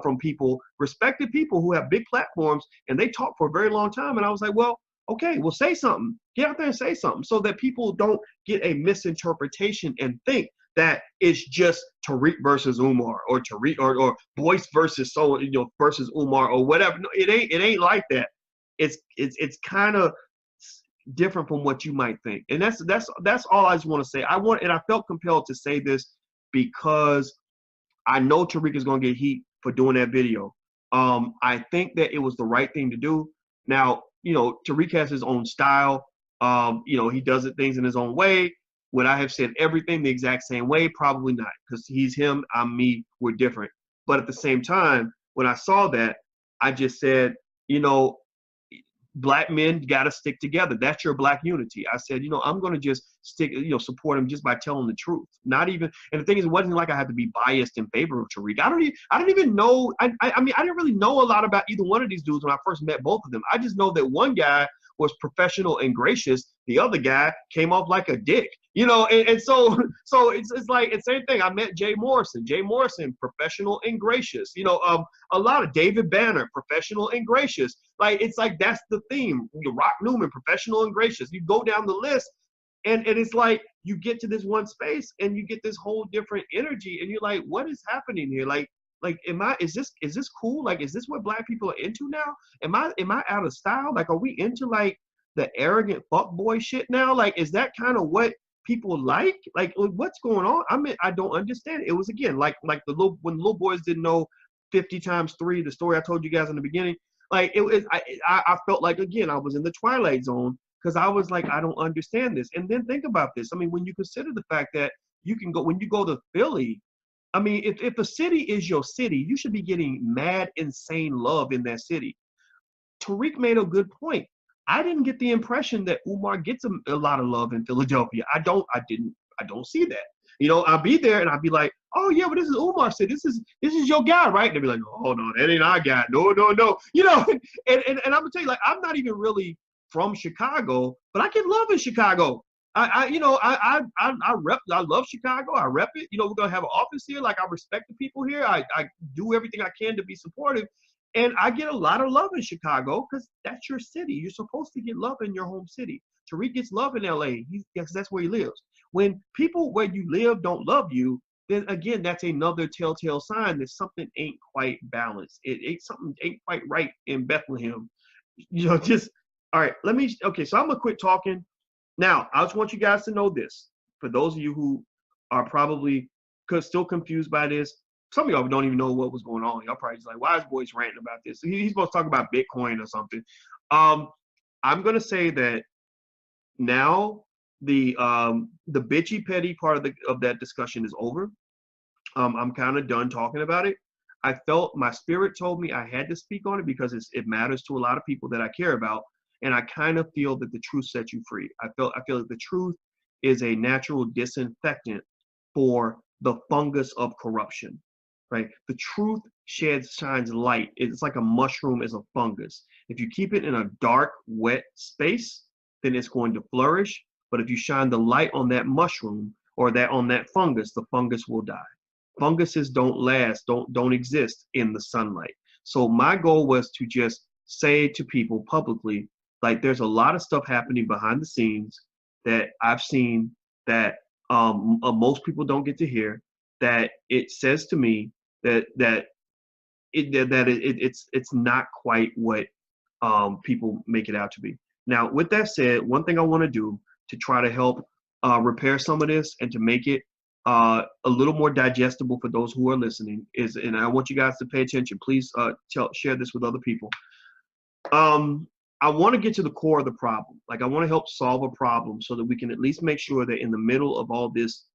from people, respected people who have big platforms, and they talk for a very long time. And I was like, well, okay, well, say something. Get out there and say something so that people don't get a misinterpretation and think that it's just Tariq versus Umar or Tariq or Boyce versus versus Umar or whatever. No, it ain't like that. It's kind of different from what you might think. And that's all I just want to say. I felt compelled to say this because I know Tariq is going to get heat for doing that video. I think that it was the right thing to do. Now, Tariq has his own style. He does things in his own way. Would I have said everything the exact same way? Probably not, because he's him, I'm me, we're different. But at the same time, when I saw that, I just said, black men got to stick together. That's your black unity. I said, I'm going to just stick, support him just by telling the truth. Not even, and the thing is, it wasn't like I had to be biased in favor of Tariq. I don't even know. I mean, I didn't really know a lot about either one of these dudes when I first met both of them. I just know that one guy was professional and gracious. The other guy came off like a dick, and so it's like the same thing. I met Jay Morrison, professional and gracious, a lot of David Banner, professional and gracious. Like, it's like, that's the theme. Rock Newman, professional and gracious. You go down the list and it's like, you get to this one space and you get this whole different energy and you're like, what is happening here? Like, is this cool? Like, is this what black people are into now? Am I out of style? Like, are we into like the arrogant fuckboy shit now? Like, is that kind of what people like? Like, what's going on? I mean, I don't understand. It was, again, like when the little boys didn't know 50 times 3, the story I told you guys in the beginning. Like, I felt like, again, I was in the Twilight Zone because I was like, I don't understand this. And then think about this. I mean, when you consider the fact that when you go to Philly, I mean, if a city is your city, you should be getting mad, insane love in that city. Tariq made a good point. I didn't get the impression that Umar gets a lot of love in Philadelphia. I don't see that. I'll be there and I'll be like, oh yeah, but this is Umar said, this is your guy, right? And they'll be like, oh no, that ain't our guy. No. And I'm gonna tell you, like, I'm not even really from Chicago, but I get love in Chicago. I love Chicago. I rep it. We're gonna have an office here. Like, I respect the people here. I do everything I can to be supportive, and I get a lot of love in Chicago because that's your city. You're supposed to get love in your home city. Tariq gets love in LA because that's where he lives. When people where you live don't love you, then again, that's another telltale sign that something ain't quite balanced. Something ain't quite right in Bethlehem. Just all right. Okay, so I'm gonna quit talking. Now, I just want you guys to know this. For those of you who are probably still confused by this, some of y'all don't even know what was going on. Y'all probably just like, why is Boyce ranting about this? He's supposed to talk about Bitcoin or something. I'm gonna say that now the bitchy petty part of that discussion is over. I'm kind of done talking about it. I felt my spirit told me I had to speak on it because it matters to a lot of people that I care about. And I kind of feel that the truth sets you free. I feel that the truth is a natural disinfectant for the fungus of corruption, right? The truth shines light. It's like a mushroom is a fungus. If you keep it in a dark, wet space, then it's going to flourish. But if you shine the light on that mushroom or on that fungus, the fungus will die. Funguses don't last, don't exist in the sunlight. So my goal was to just say to people publicly, like, there's a lot of stuff happening behind the scenes that I've seen that most people don't get to hear. That it says to me that it's not quite what people make it out to be. Now, with that said, one thing I want to do to try to help repair some of this and to make it a little more digestible for those who are listening is, and I want you guys to pay attention. Please share this with other people. I want to get to the core of the problem. Like, I want to help solve a problem so that we can at least make sure that in the middle of all this,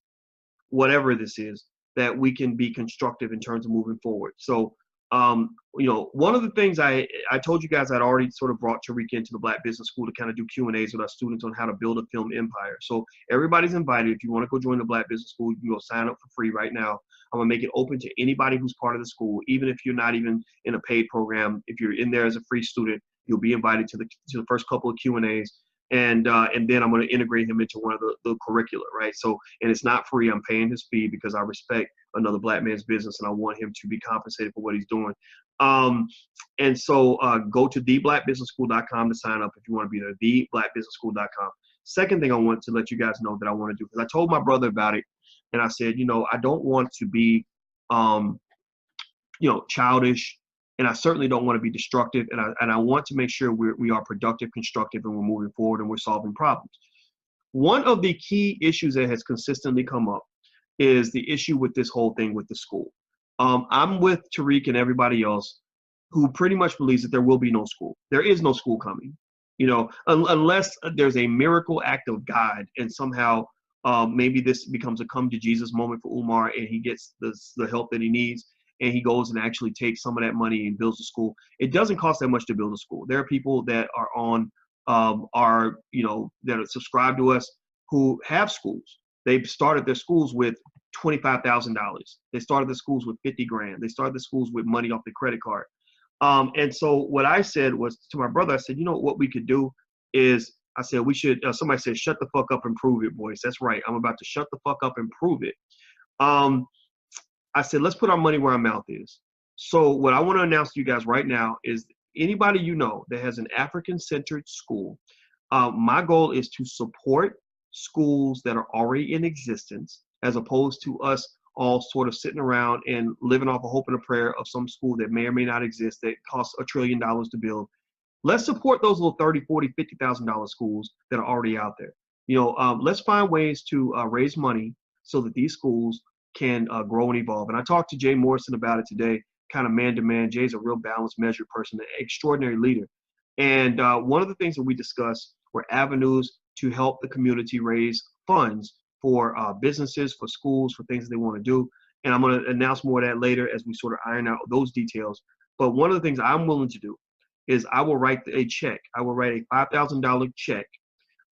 whatever this is, that we can be constructive in terms of moving forward. So, one of the things I told you guys, I'd already sort of brought Tariq into the Black Business School to kind of do Q&As with our students on how to build a film empire. So everybody's invited. If you want to go join the Black Business School, you can go sign up for free right now. I'm gonna make it open to anybody who's part of the school, even if you're not even in a paid program. If you're in there as a free student, you'll be invited to the first couple of Q&As. And then I'm going to integrate him into one of the curricula, right? So, and it's not free. I'm paying his fee because I respect another Black man's business and I want him to be compensated for what he's doing. And so go to theblackbusinessschool.com to sign up if you want to be there, theblackbusinessschool.com. Second thing I want to let you guys know that I want to do, because I told my brother about it and I said, I don't want to be, childish. And I certainly don't want to be destructive. And I want to make sure we are productive, constructive, and we're moving forward and we're solving problems. One of the key issues that has consistently come up is the issue with this whole thing with the school. I'm with Tariq and everybody else who pretty much believes that there will be no school. There is no school coming, unless there's a miracle act of God and somehow maybe this becomes a come to Jesus moment for Umar and he gets the help that he needs. And he goes and actually takes some of that money and builds a school. It doesn't cost that much to build a school. There are people that are on that are subscribed to us who have schools. They've started their schools with $25,000. They started the schools with $50,000. They started the schools with money off the credit card. And so what I said was to my brother, I said, what we could do is, I said, we should, somebody said, shut the fuck up and prove it, boys. That's right. I'm about to shut the fuck up and prove it. I said, let's put our money where our mouth is. So what I want to announce to you guys right now is anybody that has an African-centered school, my goal is to support schools that are already in existence as opposed to us all sort of sitting around and living off a hope and a prayer of some school that may or may not exist that costs $1 trillion to build. Let's support those little $30,000, $40,000, $50,000 schools that are already out there. Let's find ways to raise money so that these schools can grow and evolve. And I talked to Jay Morrison about it today, kind of man to man. Jay's a real balanced, measured person, an extraordinary leader. And one of the things that we discussed were avenues to help the community raise funds for businesses, for schools, for things that they want to do. And I'm going to announce more of that later as we sort of iron out those details. But one of the things I'm willing to do is I will write a check. I will write a $5,000 check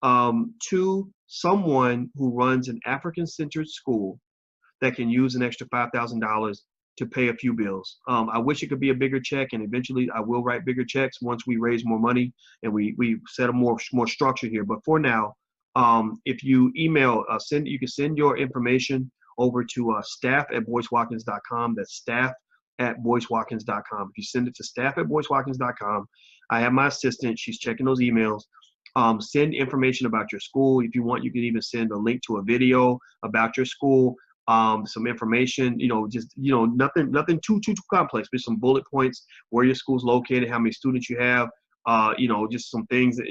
to someone who runs an African-centered school that can use an extra $5,000 to pay a few bills. I wish it could be a bigger check, and eventually I will write bigger checks once we raise more money and we set a more structure here. But for now, if you email, you can send your information over to staff@boycewatkins.com. That's staff@boycewatkins.com. If you send it to staff@boycewatkins.com, I have my assistant. She's checking those emails. Send information about your school. If you want, you can even send a link to a video about your school. Some information, just, nothing too complex, but some bullet points, where your school's located, how many students you have, just some things that,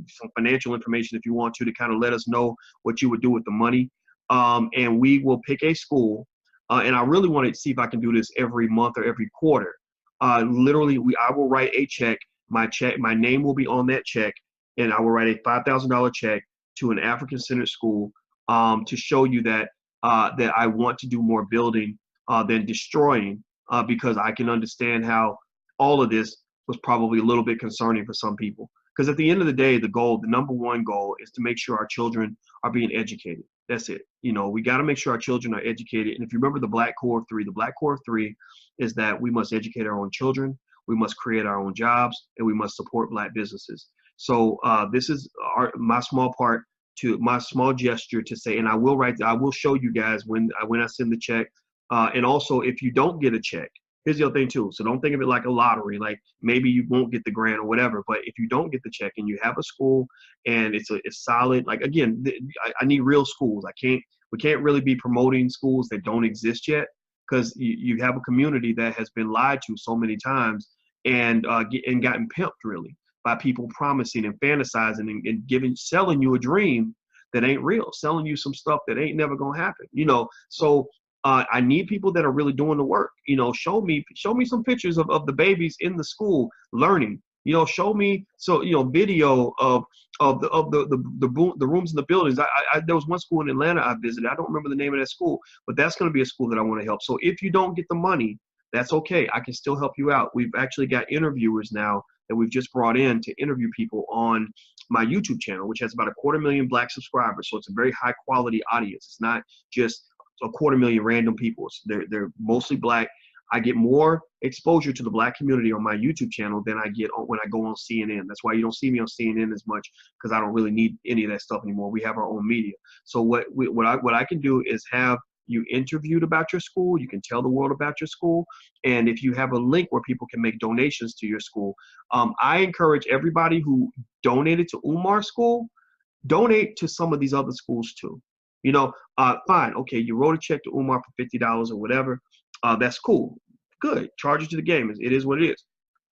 some financial information if you want to kind of let us know what you would do with the money. And we will pick a school. And I really want to see if I can do this every month or every quarter. Literally, I will write a check. My name will be on that check, and I will write a $5,000 check to an African-centered school to show you that I want to do more building than destroying, because I can understand how all of this was probably a little bit concerning for some people. Because at the end of the day, the number one goal is to make sure our children are being educated. That's it. We got to make sure our children are educated. And if you remember the Black Core of Three is that we must educate our own children, we must create our own jobs, and we must support Black businesses. So this is my small gesture to say, and I will show you guys when I send the check. And also, if you don't get a check, here's the other thing too. So don't think of it like a lottery, like maybe you won't get the grant or whatever. But if you don't get the check and you have a school and it's solid, like, again, I need real schools. We can't really be promoting schools that don't exist yet, because you have a community that has been lied to so many times and gotten pimped really by people promising and fantasizing and selling you a dream that ain't real, selling you some stuff that ain't never gonna happen. So I need people that are really doing the work. Show me some pictures of the babies in the school learning. Show me video of the rooms in the buildings. There was one school in Atlanta I visited. I don't remember the name of that school, but that's going to be a school that I want to help. So if you don't get the money, that's okay. I can still help you out. We've actually got interviewers now that we've just brought in to interview people on my YouTube channel, which has about 250,000 Black subscribers. So it's a very high quality audience. It's not just 250,000 random people. They're mostly Black. I get more exposure to the Black community on my YouTube channel than I get when I go on CNN. That's why you don't see me on CNN as much, because I don't really need any of that stuff anymore. We have our own media. So what I can do is have you interviewed about your school. You can tell the world about your school. And if you have a link where people can make donations to your school, I encourage everybody who donated to Umar School, donate to some of these other schools too. Fine. Okay, you wrote a check to Umar for $50 or whatever. That's cool. Good. Charge it to the game. It is what it is.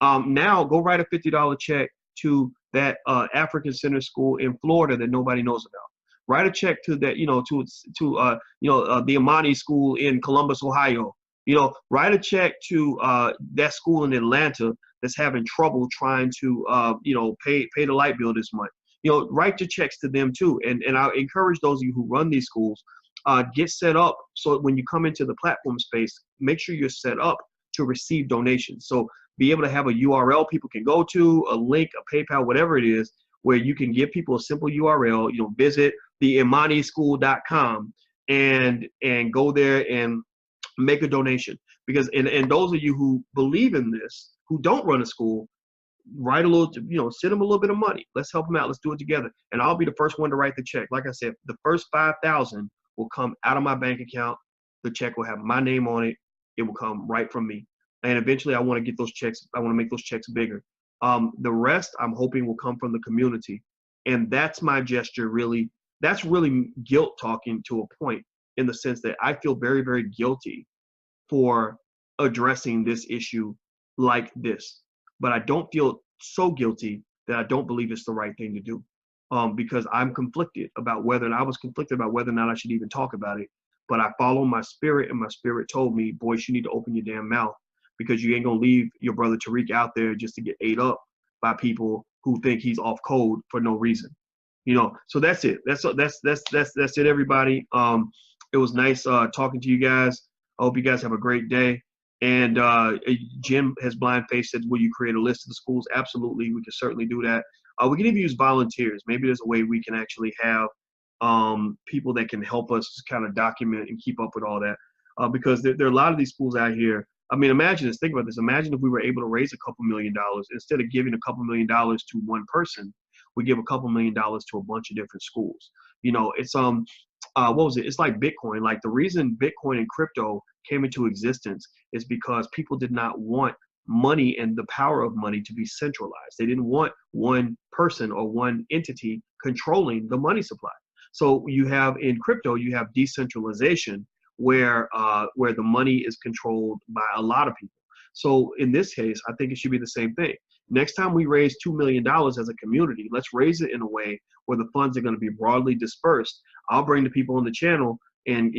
Now go write a $50 check to that African Center School in Florida that nobody knows about. Write a check to that, the Imani School in Columbus, Ohio. Write a check to that school in Atlanta that's having trouble trying to, pay the light bill this month. Write your checks to them too. And I encourage those of you who run these schools, get set up so when you come into the platform space, make sure you're set up to receive donations. So be able to have a URL people can go to, a link, a PayPal, whatever it is, where you can give people a simple URL, visit the imanischool.com and go there and make a donation. Because, and those of you who believe in this, who don't run a school, write a little, send them a little bit of money. Let's help them out. Let's do it together. And I'll be the first one to write the check. Like I said, the first 5,000 will come out of my bank account. The check will have my name on it. It will come right from me. And eventually I want to get those checks. I want to make those checks bigger. The rest I'm hoping will come from the community. And that's my gesture really. That's really guilt talking to a point, in the sense that I feel very, very guilty for addressing this issue like this. But I don't feel so guilty that I don't believe it's the right thing to do, because I'm conflicted about whether, and I was conflicted about whether or not I should even talk about it. But I follow my spirit, and my spirit told me, boys, you need to open your damn mouth, because you ain't gonna leave your brother Tariq out there just to get ate up by people who think he's off code for no reason. So that's it. That's it, everybody. It was nice talking to you guys. I hope you guys have a great day. And Jim has blind face said, will you create a list of the schools? Absolutely, we can certainly do that. We can even use volunteers. Maybe there's a way we can actually have people that can help us kind of document and keep up with all that. Because there are a lot of these schools out here. I mean, imagine this. Think about this. Imagine if we were able to raise a couple $1,000,000 instead of giving a couple $1,000,000 to one person, we give a couple $1,000,000 to a bunch of different schools. You know, it's what was it? It's like Bitcoin. Like the reason Bitcoin and crypto came into existence is because people did not want money and the power of money to be centralized. They didn't want one person or one entity controlling the money supply. So you have in crypto, you have decentralization where the money is controlled by a lot of people. So in this case, I think it should be the same thing. Next time we raise $2 million as a community, let's raise it in a way where the funds are going to be broadly dispersed. I'll bring the people on the channel and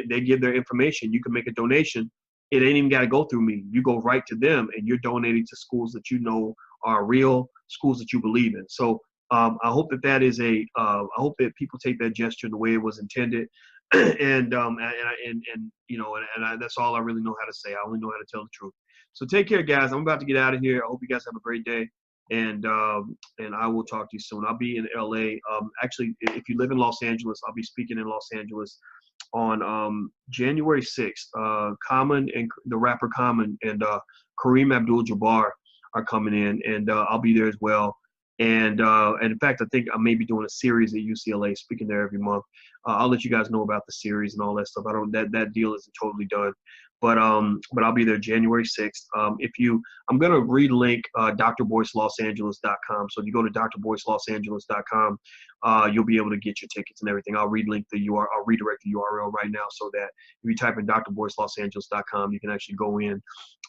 they give their information. You can make a donation. It ain't even got to go through me. You go right to them and you're donating to schools that you know are real, schools that you believe in. So I hope that is I hope that people take that gesture the way it was intended. And you know, that's all I really know how to say. I only know how to tell the truth. So take care, guys. I'm about to get out of here. I hope you guys have a great day, and I will talk to you soon. I'll be in LA. Actually, if you live in Los Angeles, I'll be speaking in Los Angeles on January 6th. Common and the rapper Common and Kareem Abdul-Jabbar are coming in, and I'll be there as well. And in fact, I think I may be doing a series at UCLA, speaking there every month. I'll let you guys know about the series and all that stuff. That deal isn't totally done, but I'll be there January 6th. I'm gonna relink drboycellosangeles.com. So if you go to drboycellosangeles.com, you'll be able to get your tickets and everything. I'll redirect the URL right now so that if you type in drboycellosangeles.com, you can actually go in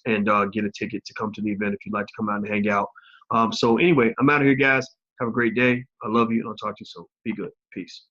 and get a ticket to come to the event if you'd like to come out and hang out. So anyway, I'm out of here, guys. Have a great day. I love you, and I'll talk to you soon. Be good. Peace.